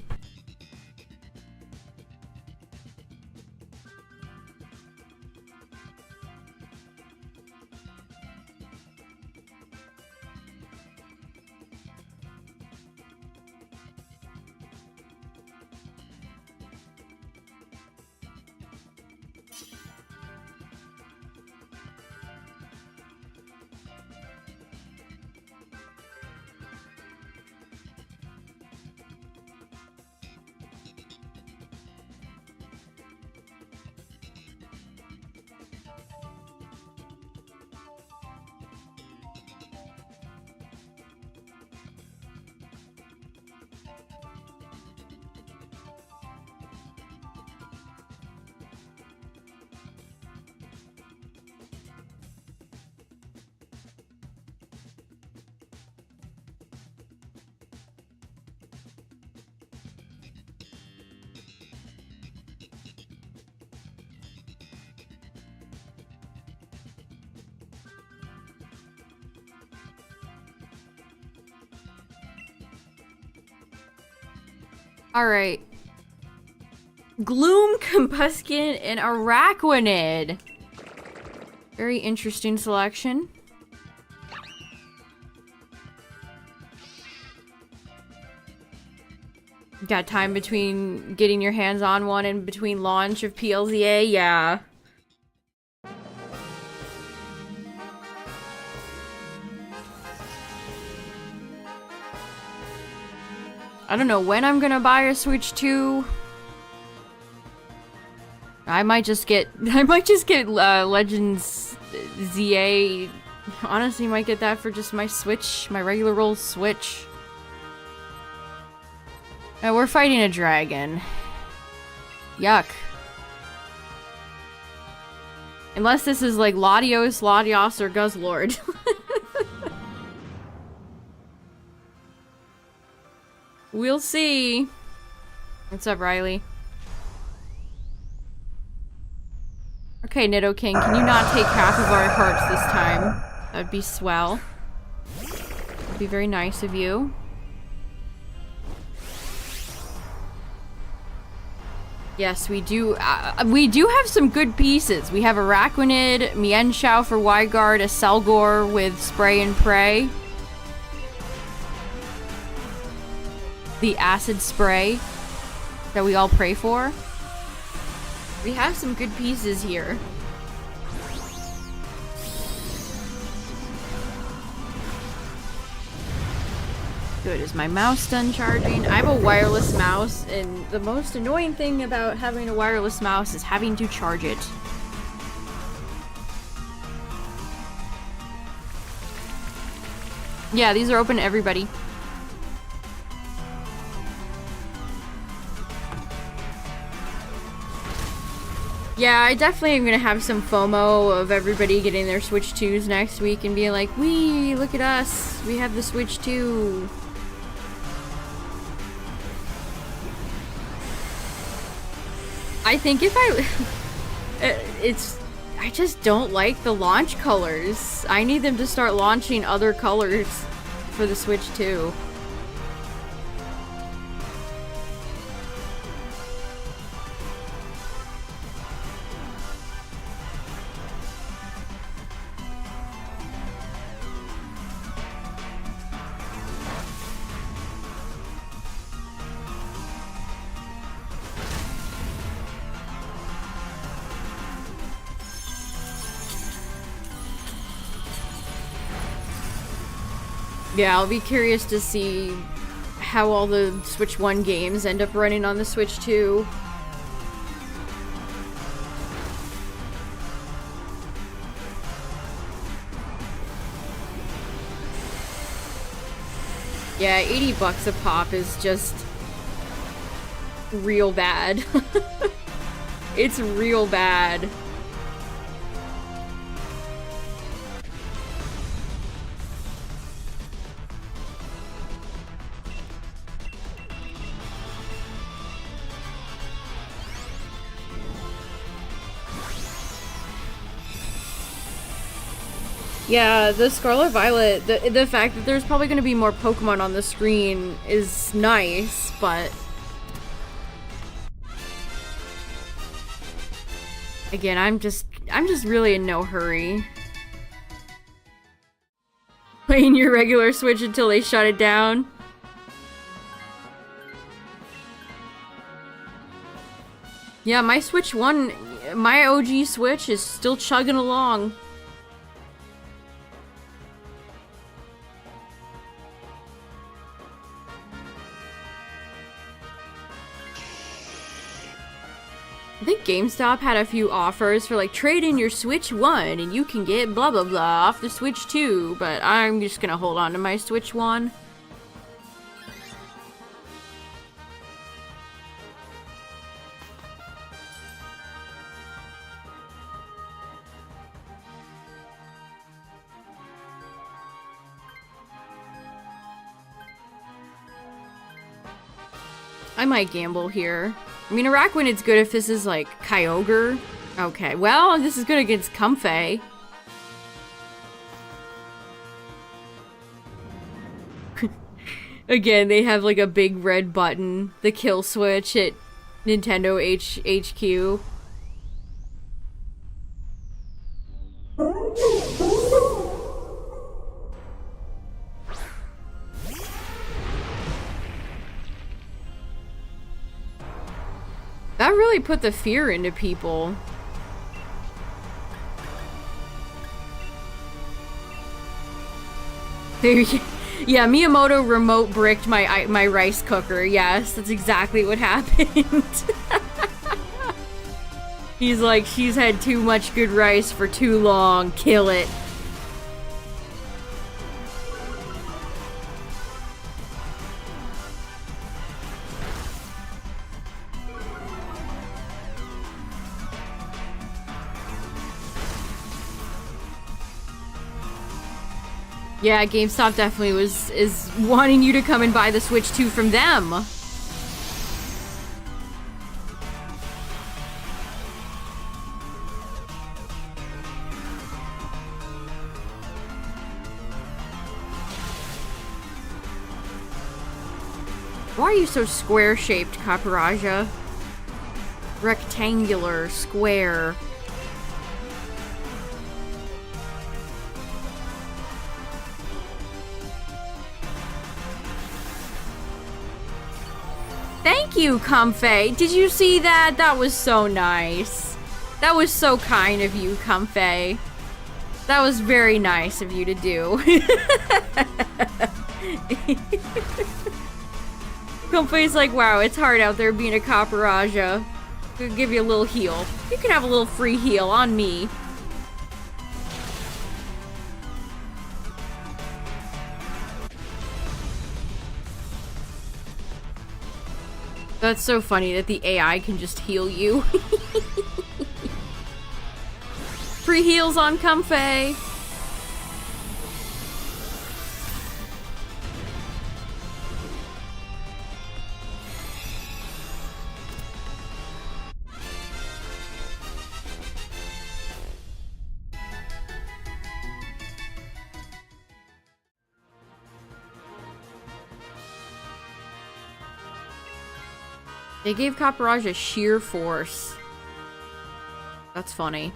Alright. Gloom, Combuskin, and Araquanid. Very interesting selection. Got time between getting your hands on one and between launch of PLZA? Yeah. I don't know when I'm gonna buy a Switch 2. I might just get Legends ZA. Honestly, might get that for just my Switch, my regular old Switch. We're fighting a dragon. Yuck. Unless this is like Latios, or Guzzlord. We'll see. What's up, Riley? Okay, Nidoking, can you not take half of our hearts this time? That'd be swell. That'd be very nice of you. Yes, we do. We do have some good pieces. We have Araquanid, Mienshao for Wyguard, a Selgor with Spray and Pray. The acid spray that we all pray for. We have some good pieces here. Good. Is my mouse done charging? I have a wireless mouse, and the most annoying thing about having a wireless mouse is having to charge it. Yeah, these are open to everybody. Yeah, I definitely am gonna have some FOMO of everybody getting their Switch 2s next week and being like, wee, look at us, we have the Switch 2. I think if I just don't like the launch colors. I need them to start launching other colors for the Switch 2. Yeah, I'll be curious to see how all the Switch 1 games end up running on the Switch 2. Yeah, 80 bucks a pop is just real bad. It's real bad. Yeah, the Scarlet Violet, the fact that there's probably going to be more Pokemon on the screen is nice, but again, I'm just really in no hurry. Playing your regular Switch until they shut it down. Yeah, my Switch 1, my OG Switch is still chugging along. I think GameStop had a few offers for like trade in your Switch 1 and you can get blah blah blah off the Switch 2, but I'm just gonna hold on to my Switch 1. I might gamble here. I mean, Araquanid's good if this is, like, Kyogre. Okay, well, this is good against Comfey. Again, they have, like, a big red button. The kill switch at Nintendo HQ. That really put the fear into people. Yeah, Miyamoto remote bricked my rice cooker. Yes, that's exactly what happened. He's like, she's had too much good rice for too long. Kill it. Yeah, GameStop definitely is wanting you to come and buy the Switch 2 from them. Why are you so square-shaped, Caparaja? Rectangular, square. Thank you, Comfey. Did you see that? That was so nice. That was so kind of you, Comfey. That was very nice of you to do. Comfey's like, wow, it's hard out there being a Caparaja. I'll give you a little heal. You can have a little free heal on me. That's so funny that the AI can just heal you. Free heals on Comfey! They gave Copperage a sheer force. That's funny.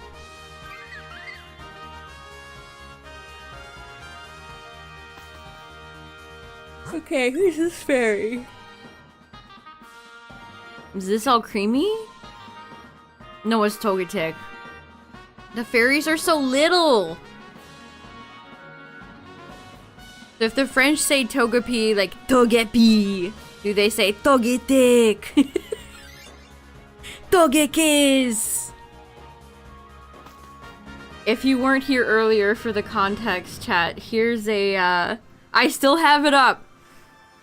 Okay, who's this fairy? Is this all creamy? No, it's Togetic. The fairies are so little! So if the French say Togepi, like Togepi, do they say Togetic? Togekiss! If you weren't here earlier for the context chat, here's a, I still have it up.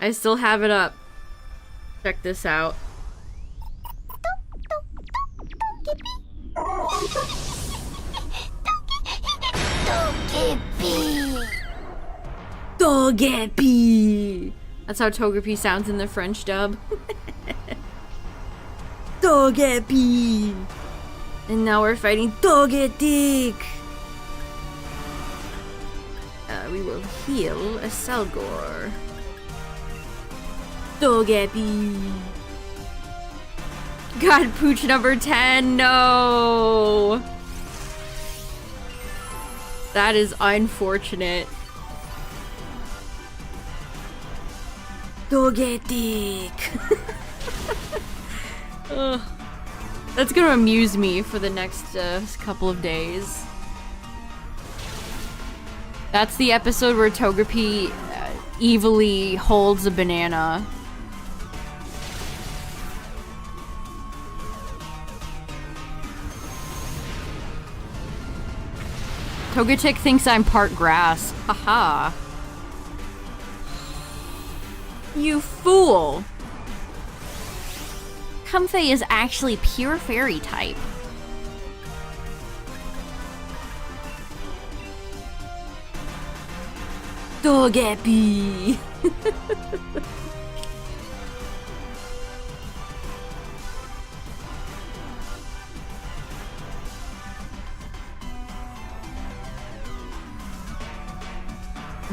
I still have it up. Check this out. Togepi! Togepi! That's how Togepi sounds in the French dub. Togepi! And now we're fighting Togetic! We will heal a Selgor. Togepi! God, Pooch number 10, no! That is unfortunate. Togetic! That's gonna amuse me for the next couple of days. That's the episode where Togepi evilly holds a banana. Togetic thinks I'm part grass. Haha. You fool! Comfey is actually pure fairy type. Togepi!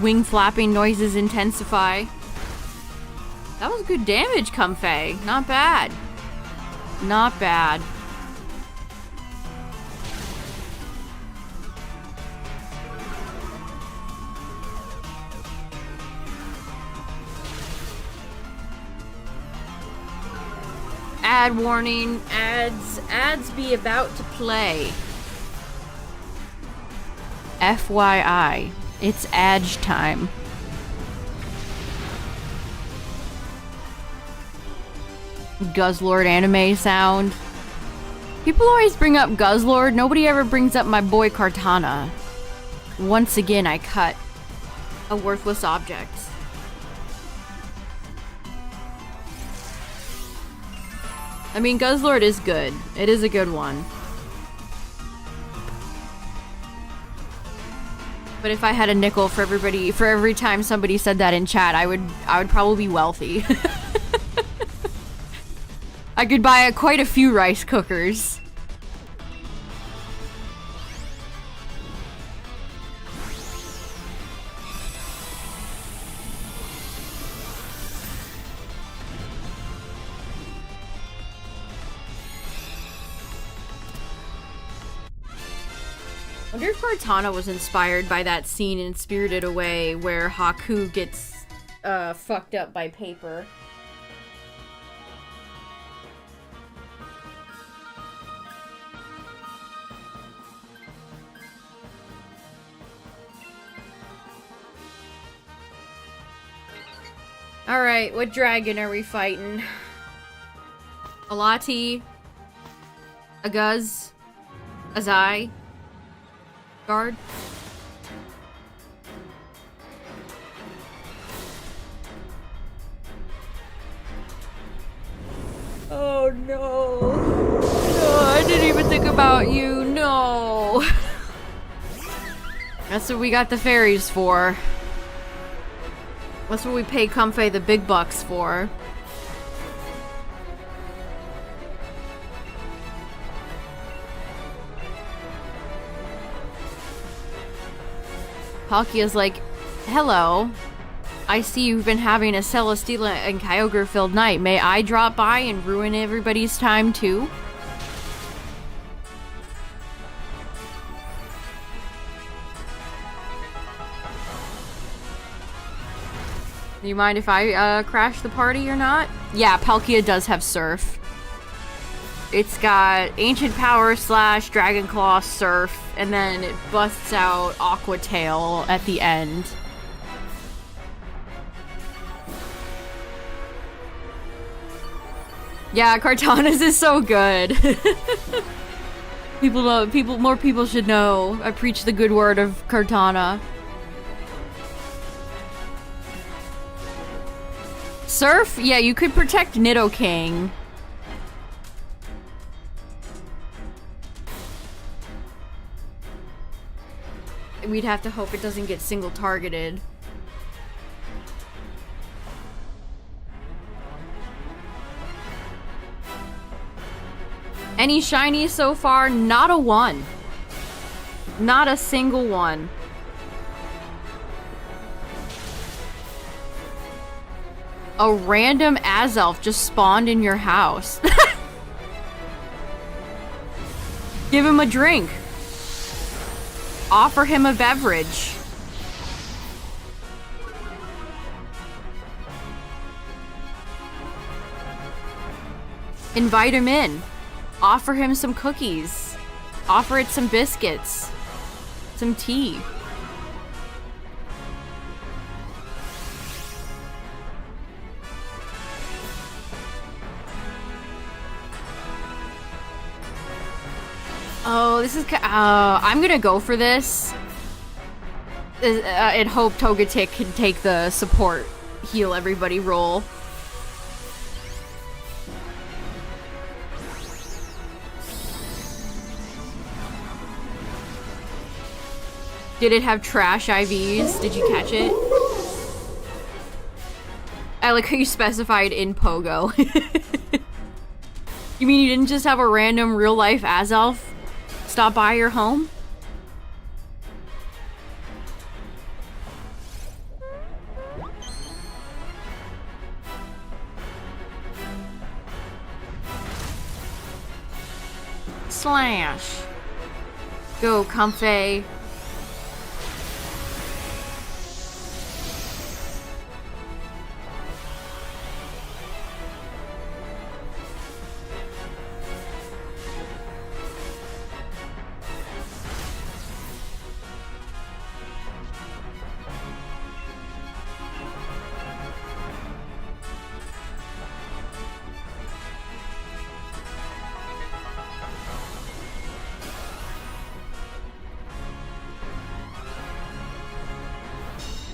Wing flapping noises intensify. That was good damage, Comfey. Not bad. Not bad. Ad warning. Ads be about to play. FYI. It's Adge time. Guzzlord anime sound. People always bring up Guzzlord. Nobody ever brings up my boy Kartana. Once again, I cut a worthless object. I mean, Guzzlord is good. It is a good one. But if I had a nickel for every time somebody said that in chat, I would probably be wealthy. I could buy quite a few rice cookers. I wonder if Kartana was inspired by that scene in Spirited Away where Haku gets fucked up by paper. Alright, what dragon are we fighting? A Lati? A Guz? A Zai? Guard? Oh no. No, I didn't even think about you. No. That's what we got the fairies for. That's what we pay Comfey the big bucks for. Palkia's like, hello. I see you've been having a Celesteela and Kyogre-filled night. May I drop by and ruin everybody's time too? Do you mind if I crash the party or not? Yeah, Palkia does have Surf. It's got Ancient Power / Dragon Claw Surf, and then it busts out Aqua Tail at the end. Yeah, Kartana's is so good. More people should know. I preach the good word of Kartana. Surf? Yeah, you could protect Nidoking. We'd have to hope it doesn't get single targeted. Any shinies so far? Not a one. Not a single one. A random Azelf just spawned in your house. Give him a drink. Offer him a beverage. Invite him in. Offer him some cookies. Offer it some biscuits. Some tea. Oh, this is... I'm gonna go for this. And hope Togetic can take the support, heal everybody role. Did it have trash IVs? Did you catch it? I like how you specified in Pogo. You mean you didn't just have a random real-life Azelf stop by your home? Slash. Go, Comfey.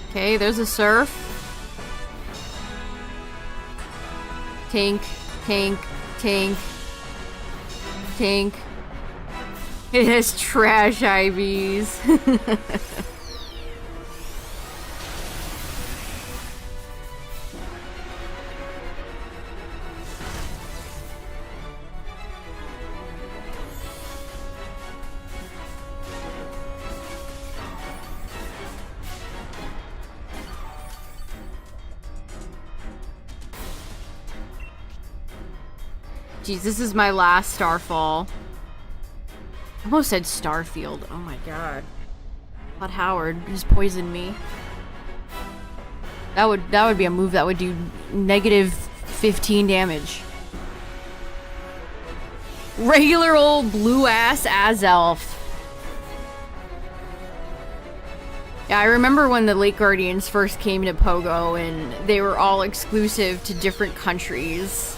Okay, there's a Surf. Tink, tink, tink, tink. It has trash IVs. Jeez, this is my last Starfall. I almost said Starfield. Oh my god. Todd Howard just poisoned me. That would be a move that would do negative 15 damage. Regular old blue ass Azelf. Yeah, I remember when the Lake Guardians first came to Pogo and they were all exclusive to different countries.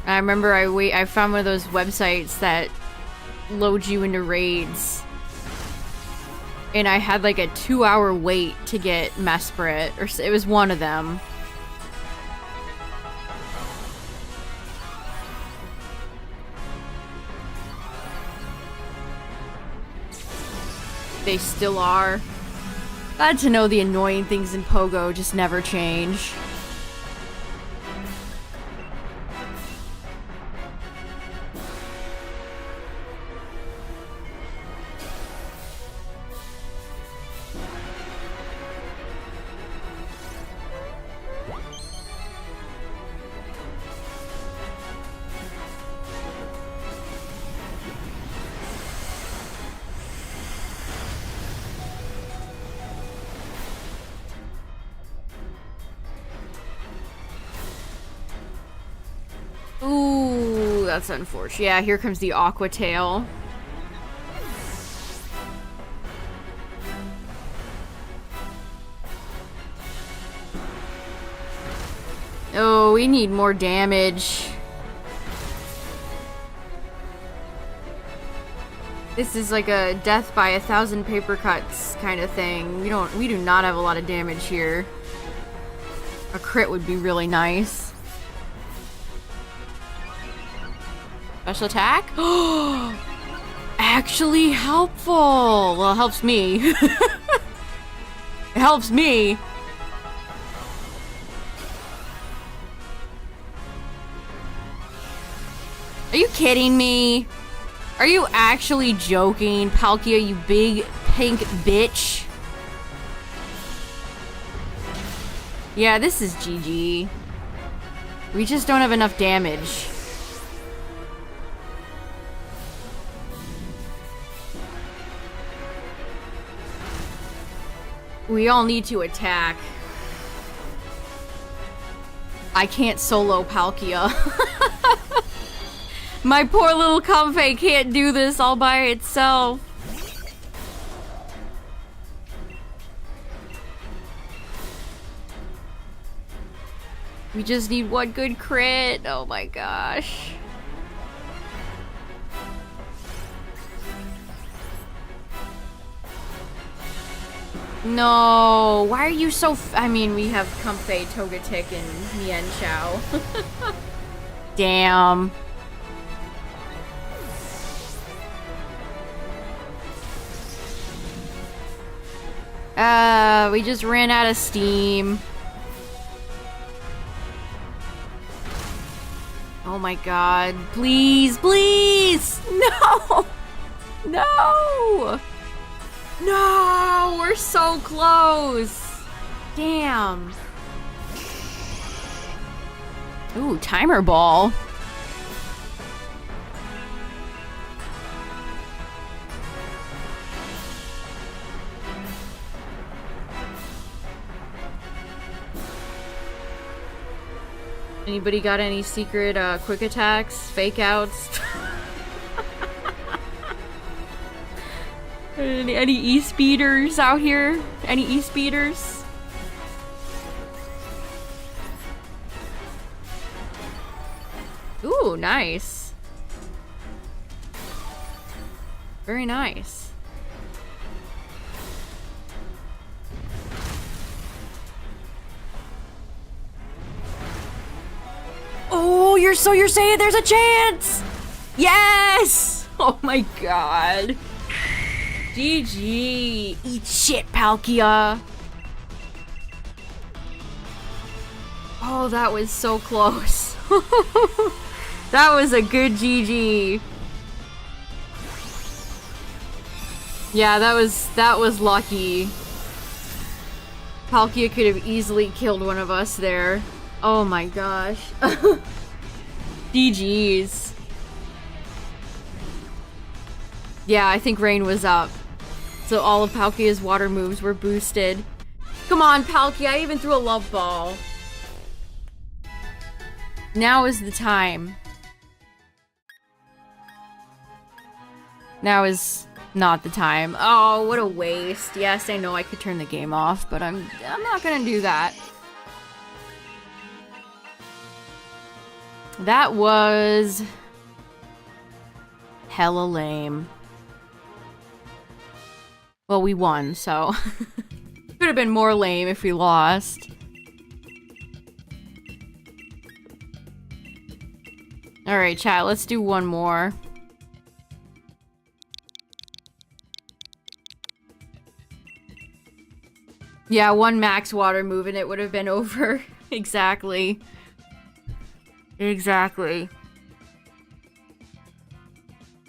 I remember I found one of those websites that loads you into raids. And I had like a 2-hour wait to get Mesprit, or it was one of them. They still are. Glad to know the annoying things in Pogo just never change. Ooh, that's unfortunate. Yeah, here comes the Aqua Tail. Oh, we need more damage. This is like a death by 1,000 paper cuts kind of thing. We do not have a lot of damage here. A crit would be really nice. Special attack? Actually helpful. Well, it helps me. It helps me. Are you kidding me? Are you actually joking, Palkia, you big pink bitch? Yeah, this is GG. We just don't have enough damage. We all need to attack. I can't solo Palkia. My poor little Comfey can't do this all by itself. We just need one good crit. Oh my gosh. No, why are you so I mean, we have Comfey, Togetic, and Mian Chao. Damn. We just ran out of steam. Oh my god. Please, please! No! No! No! We're so close! Damn. Ooh, timer ball. Anybody got any secret quick attacks, fake outs? Any e-speeders out here? Any e-speeders? Ooh, nice. Very nice. Oh, you're saying there's a chance! Yes! Oh my god. GG. Eat shit, Palkia. Oh, that was so close. That was a good GG. Yeah, that was lucky. Palkia could have easily killed one of us there. Oh my gosh. GG's. Yeah, I think rain was up. So all of Palkia's water moves were boosted. Come on, Palkia, I even threw a love ball. Now is the time. Now is not the time. Oh, what a waste. Yes, I know I could turn the game off, but I'm not gonna do that. That was hella lame. Well, we won, so could have been more lame if we lost. Alright, chat, let's do one more. Yeah, one max water move and it would have been over. Exactly. Exactly.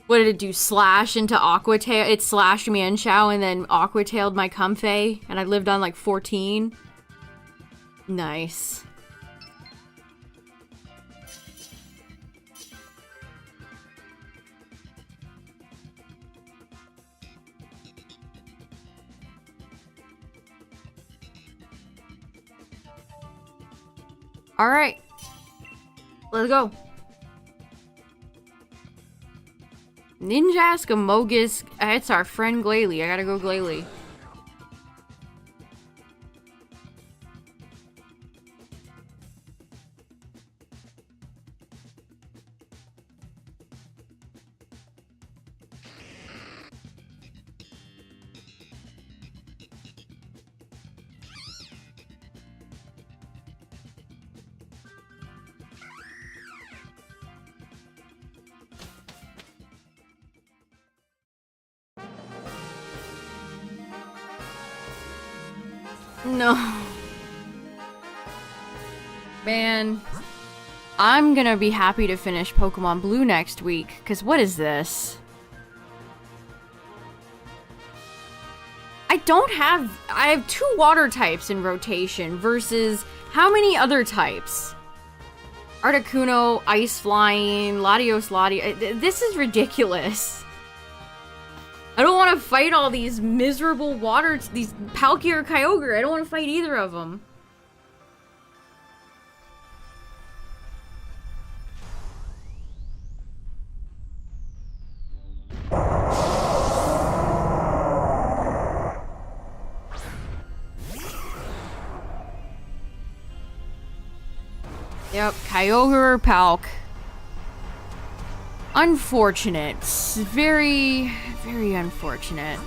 What did it do? Slash into Aqua Tail? It slashed Mienshao and then Aqua Tailed my Comfey, and I lived on like 14. Nice. Alright. Let's go. Ninjask, Amogus. It's our friend Glalie. I gotta go Glalie. No. Man. I'm gonna be happy to finish Pokemon Blue next week, because what is this? I have 2 water types in rotation versus how many other types? Articuno, Ice Flying, Latios Latios. This is ridiculous. I don't want to fight all these miserable these Palkia or Kyogre. I don't want to fight either of them. Yep, Kyogre or Palk. Unfortunate. Very, very unfortunate.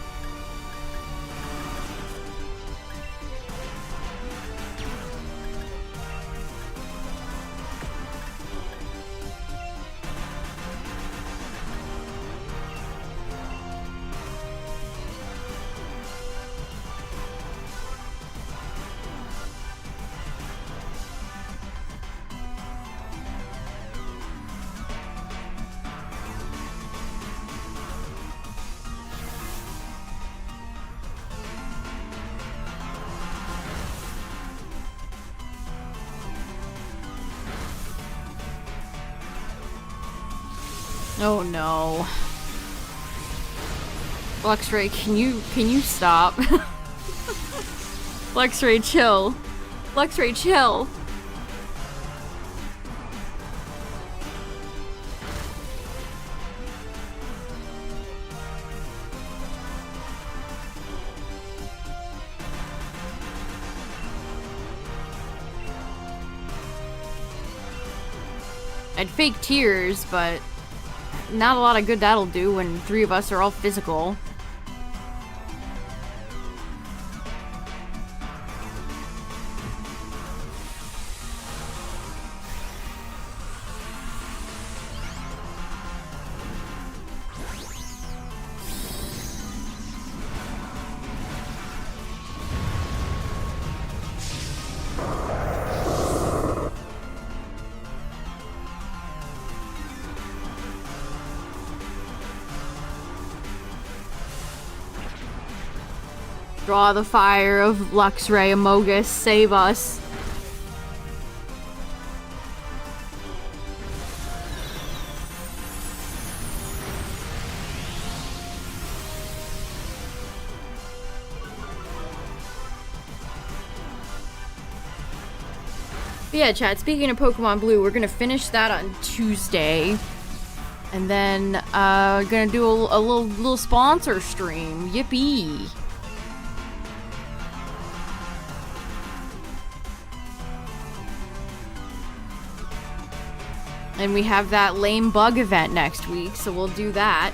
Oh no. Luxray, can you stop? Luxray, chill. Luxray, chill. I'd fake tears, but not a lot of good that'll do when 3 of us are all physical. Draw the fire of Luxray, Amogus, save us. But yeah, chat, speaking of Pokemon Blue, we're gonna finish that on Tuesday. And then, gonna do a little sponsor stream. Yippee! And we have that lame bug event next week, so we'll do that.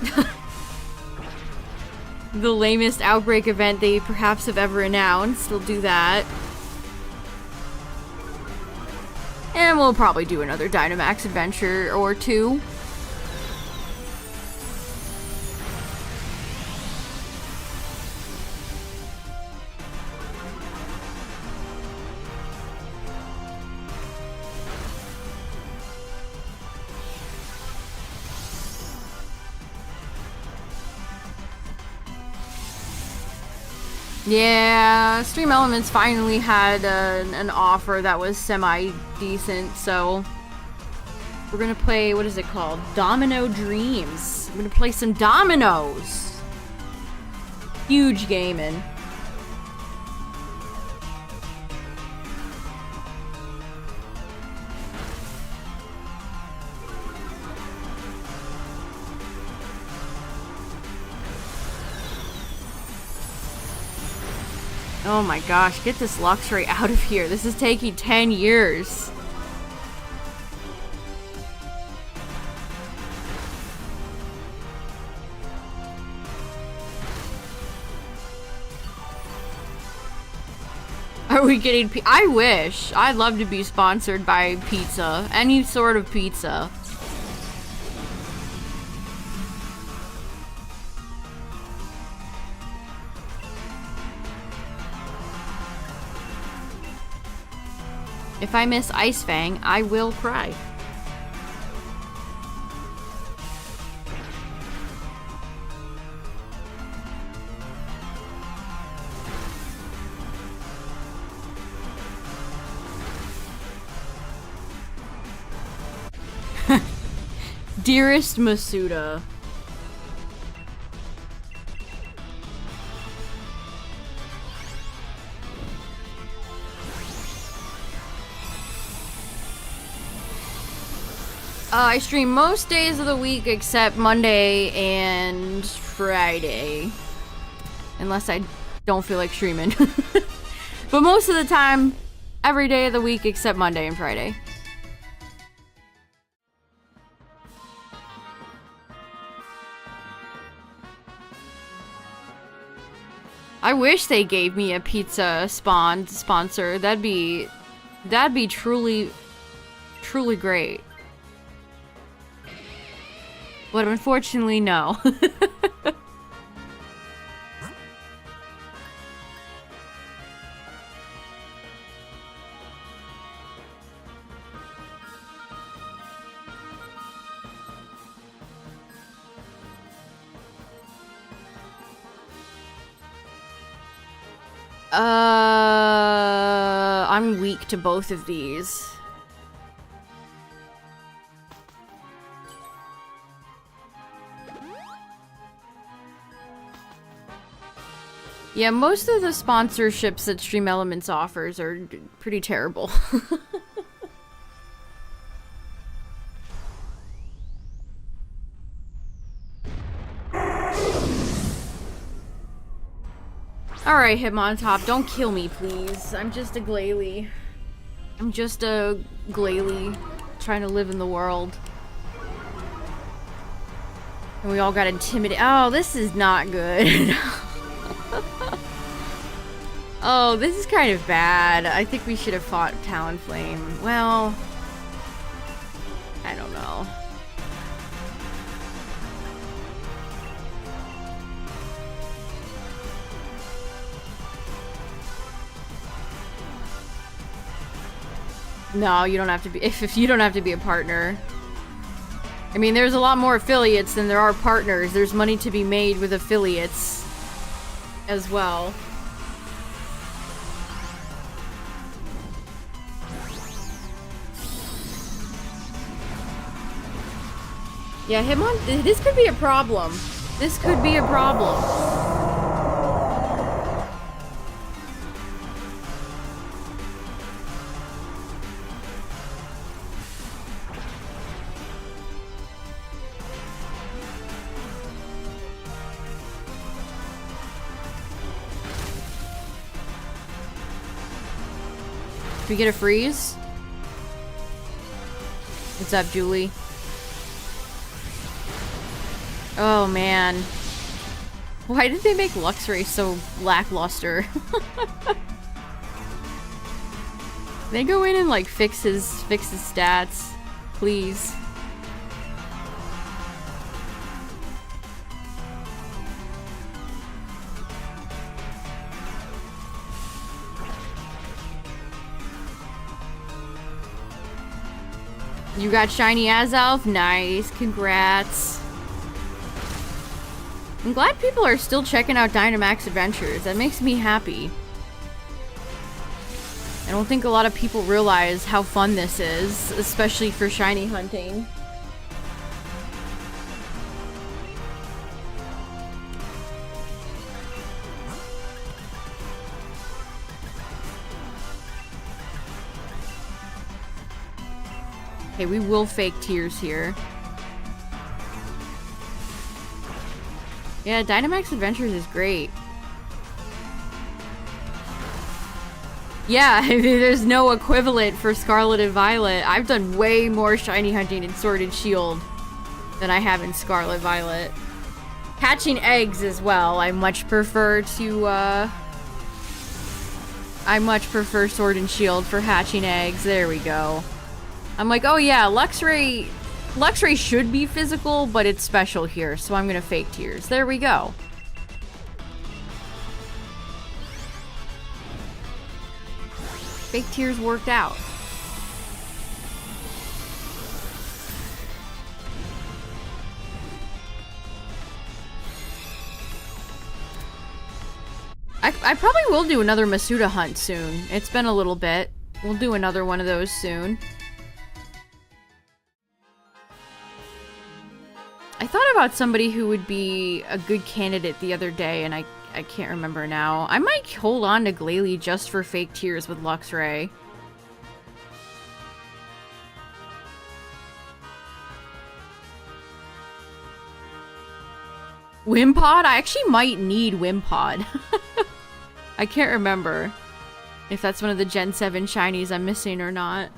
The lamest outbreak event they perhaps have ever announced. We'll do that. And we'll probably do another Dynamax adventure or 2. Yeah, Stream Elements finally had an offer that was semi-decent, so we're gonna play, what is it called? Domino Dreams. I'm gonna play some dominoes. Huge gaming. Oh my gosh, get this Luxray out of here. This is taking 10 years. Are we getting I wish. I'd love to be sponsored by pizza. Any sort of pizza. If I miss Ice Fang, I will cry. Dearest Masuda. I stream most days of the week except Monday and Friday. Unless I don't feel like streaming. But most of the time, every day of the week except Monday and Friday. I wish they gave me a pizza sponsor. That'd be truly great. But unfortunately, no. I'm weak to both of these. Yeah, most of the sponsorships that Stream Elements offers are pretty terrible. Alright, Hitmontop, don't kill me, please. I'm just a Glalie. I'm just a Glalie trying to live in the world. And we all got intimidated. Oh, this is not good. Oh, this is kind of bad. I think we should have fought Talonflame. Well, I don't know. No, you don't have to be. If you don't have to be a partner. I mean, there's a lot more affiliates than there are partners. There's money to be made with affiliates as well. Yeah, Hitmon, this could be a problem. This could be a problem. Did we get a freeze? What's up, Julie? Oh, man. Why did they make Luxray so lackluster? They go in and, like, fix his stats. Please. You got shiny Azelf? Nice. Congrats. I'm glad people are still checking out Dynamax Adventures. That makes me happy. I don't think a lot of people realize how fun this is, especially for shiny hunting. Okay, we will fake tears here. Yeah, Dynamax Adventures is great. Yeah, there's no equivalent for Scarlet and Violet. I've done way more shiny hunting in Sword and Shield than I have in Scarlet Violet. Hatching eggs as well. I much prefer Sword and Shield for hatching eggs. There we go. I'm like, oh yeah, Luxray should be physical, but it's special here, so I'm gonna fake tears. There we go. Fake tears worked out. I probably will do another Masuda hunt soon. It's been a little bit. We'll do another one of those soon. I thought about somebody who would be a good candidate the other day, and I can't remember now. I might hold on to Glalie just for fake tears with Luxray. Wimpod? I actually might need Wimpod. I can't remember if that's one of the Gen 7 shinies I'm missing or not.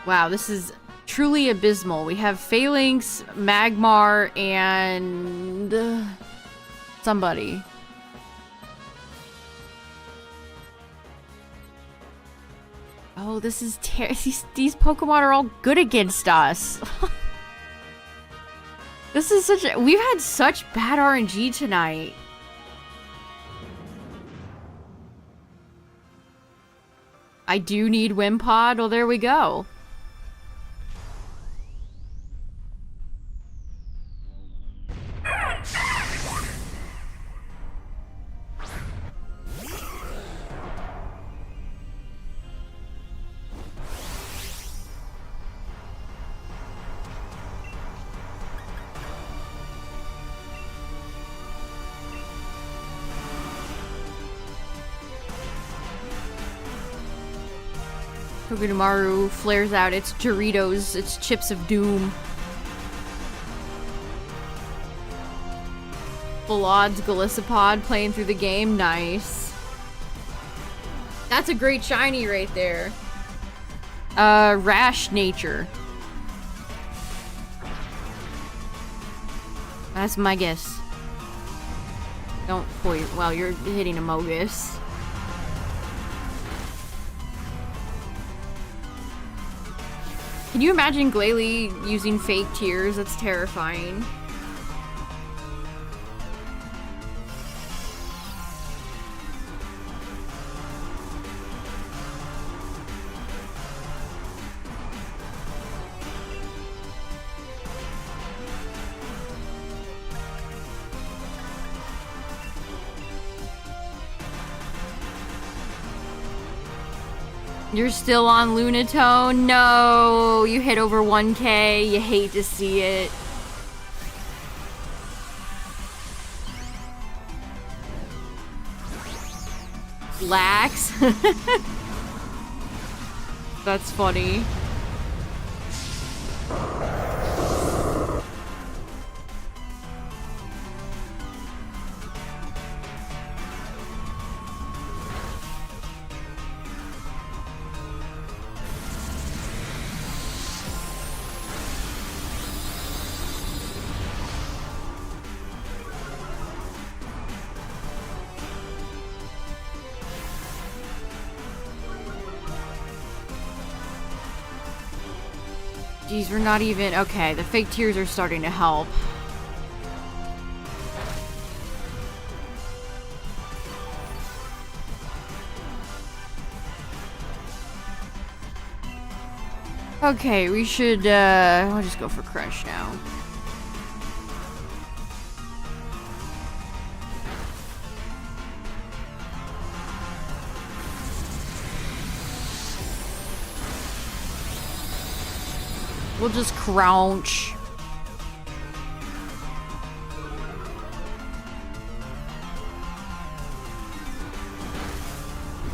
Wow, this is truly abysmal. We have Phalanx, Magmar, and somebody. Oh, this is these Pokemon are all good against us. This is we've had such bad RNG tonight. I do need Wimpod. Well, there we go. Togedemaru flares out its Doritos, its chips of doom. Full odds Golisopod playing through the game, nice. That's a great shiny right there. Rash Nature. That's my guess. Don't point. Well, you're hitting a Mogus. Can you imagine Glalie using fake tears? That's terrifying. You're still on Lunatone? No, you hit over 1K. You hate to see it. Lax? That's funny. Geez, we're not even... Okay, the fake tears are starting to help. Okay, we should, I'll just go for Crush now. We'll just crouch.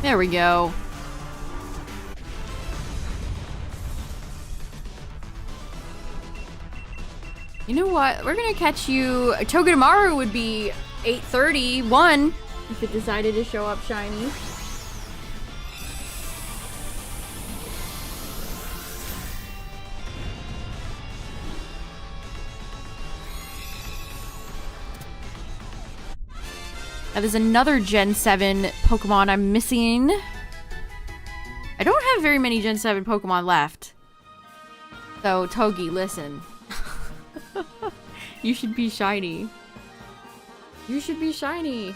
There we go. You know what? We're gonna catch you. Togedemaru would be 8:31 if it decided to show up shiny. That is another Gen 7 Pokemon I'm missing. I don't have very many Gen 7 Pokemon left. So, Togi, listen. You should be shiny. You should be shiny.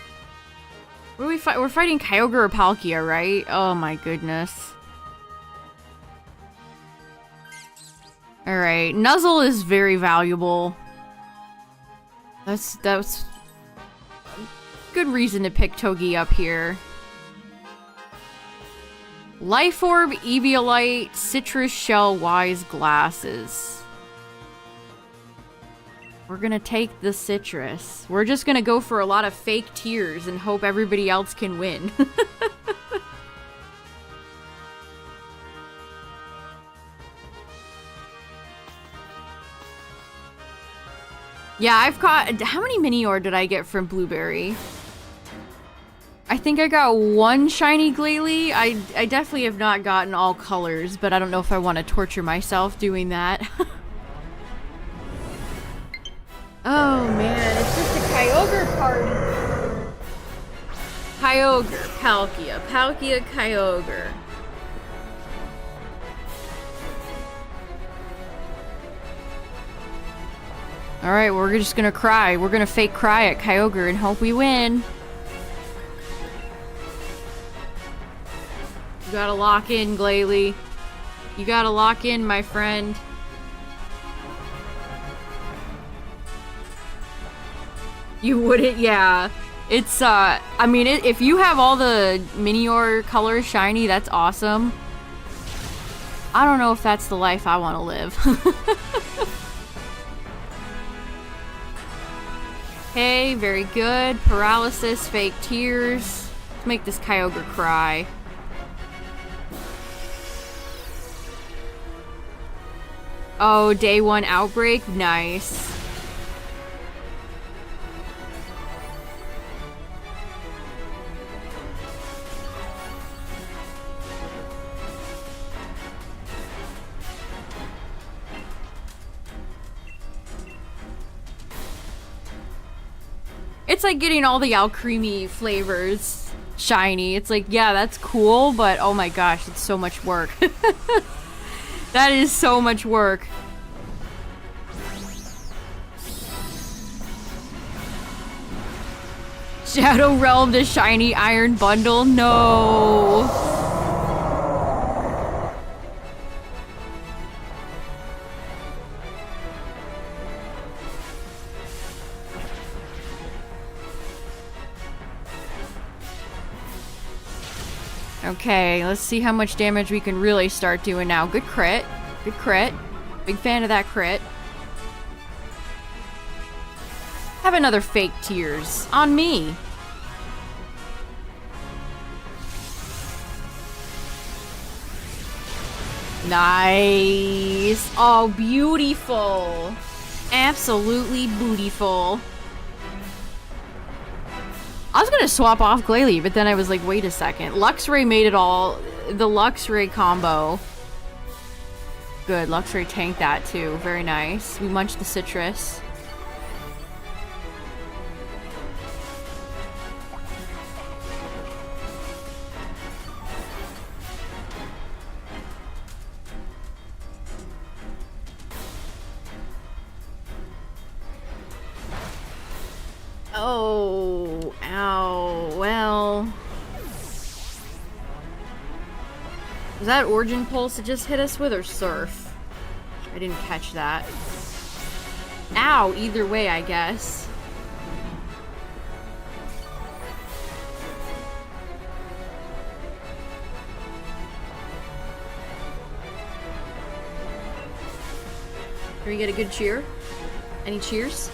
What are we fight? We're fighting Kyogre or Palkia, right? Oh my goodness. Alright, Nuzzle is very valuable. That's good reason to pick Togi up here. Life Orb, Eviolite, Citrus Shell, Wise Glasses. We're gonna take the Citrus. We're just gonna go for a lot of fake tears and hope everybody else can win. Yeah, I've got... How many Minior did I get from Blueberry? I think I got one shiny Glalie. I definitely have not gotten all colors, but I don't know if I want to torture myself doing that. Oh man, it's just a Kyogre party. Kyogre, Palkia, Palkia, Kyogre. Alright, we're just gonna cry. We're gonna fake cry at Kyogre and hope we win. You gotta lock in, Glalie. You gotta lock in, my friend. You wouldn't, yeah. It's, I mean, if you have all the Minior colors shiny, that's awesome. I don't know if that's the life I want to live. Okay, very good. Paralysis, fake tears. Let's make this Kyogre cry. Oh, day 1 outbreak? Nice. It's like getting all the Alcremie flavors shiny. It's like, yeah, that's cool, but oh my gosh, it's so much work. That is so much work. Shadow Realm the shiny Iron Bundle? No. Okay, let's see how much damage we can really start doing now. Good crit. Good crit. Big fan of that crit. Have another fake tears. On me. Nice. Oh, beautiful. Absolutely beautiful. I was gonna swap off Glalie, but then I was like, wait a second. Luxray made it all. The Luxray combo. Good, Luxray tanked that too. Very nice. We munched the citrus. Oh, ow, well. Was that Origin Pulse that just hit us with, or Surf? I didn't catch that. Ow, either way, I guess. Can we get a good cheer? Any cheers?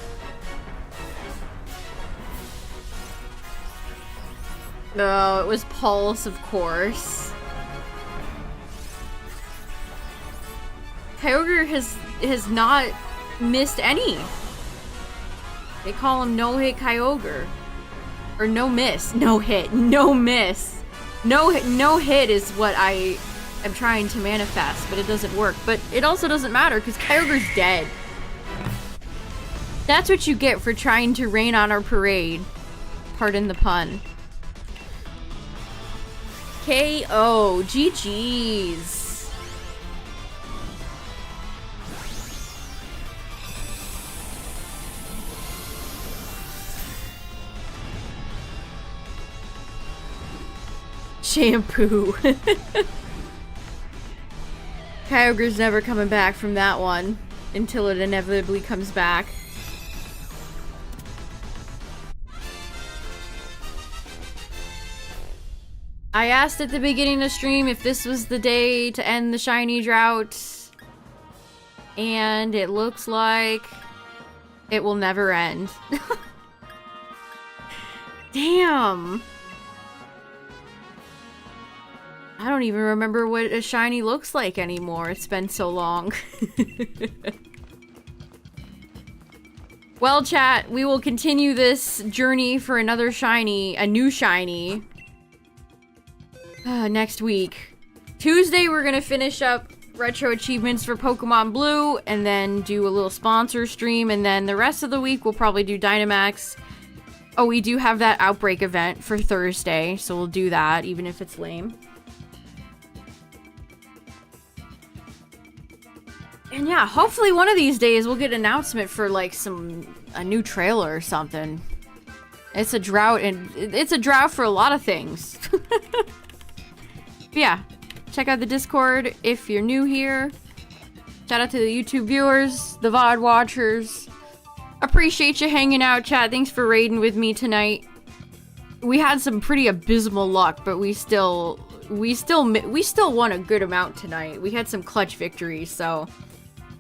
No, it was Pulse, of course. Kyogre has not missed any. They call him no-hit Kyogre. Or no-miss. No-hit. No-miss. No-hit is what I am trying to manifest, but it doesn't work. But it also doesn't matter, because Kyogre's dead. That's what you get for trying to rain on our parade. Pardon the pun. KO. GG's. Shampoo. Kyogre's never coming back from that one until it inevitably comes back. I asked at the beginning of stream if this was the day to end the shiny drought, and it looks like it will never end. Damn. I don't even remember what a shiny looks like anymore. It's been so long. Well, chat, we will continue this journey for another shiny, a new shiny, next week. Tuesday, we're gonna finish up retro achievements for Pokemon Blue, and then do a little sponsor stream, and then the rest of the week, we'll probably do Dynamax. Oh, we do have that Outbreak event for Thursday, so we'll do that, even if it's lame. And yeah, hopefully one of these days we'll get an announcement for like a new trailer or something. It's a drought, and it's a drought for a lot of things. Yeah, check out the Discord if you're new here. Shout out to the YouTube viewers, the VOD watchers. Appreciate you hanging out, chat. Thanks for raiding with me tonight. We had some pretty abysmal luck, but we still won a good amount tonight. We had some clutch victories, so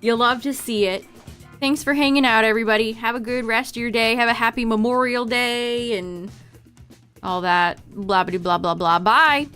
you'll love to see it. Thanks for hanging out, everybody. Have a good rest of your day. Have a happy Memorial Day and all that blah blah blah blah blah. Bye.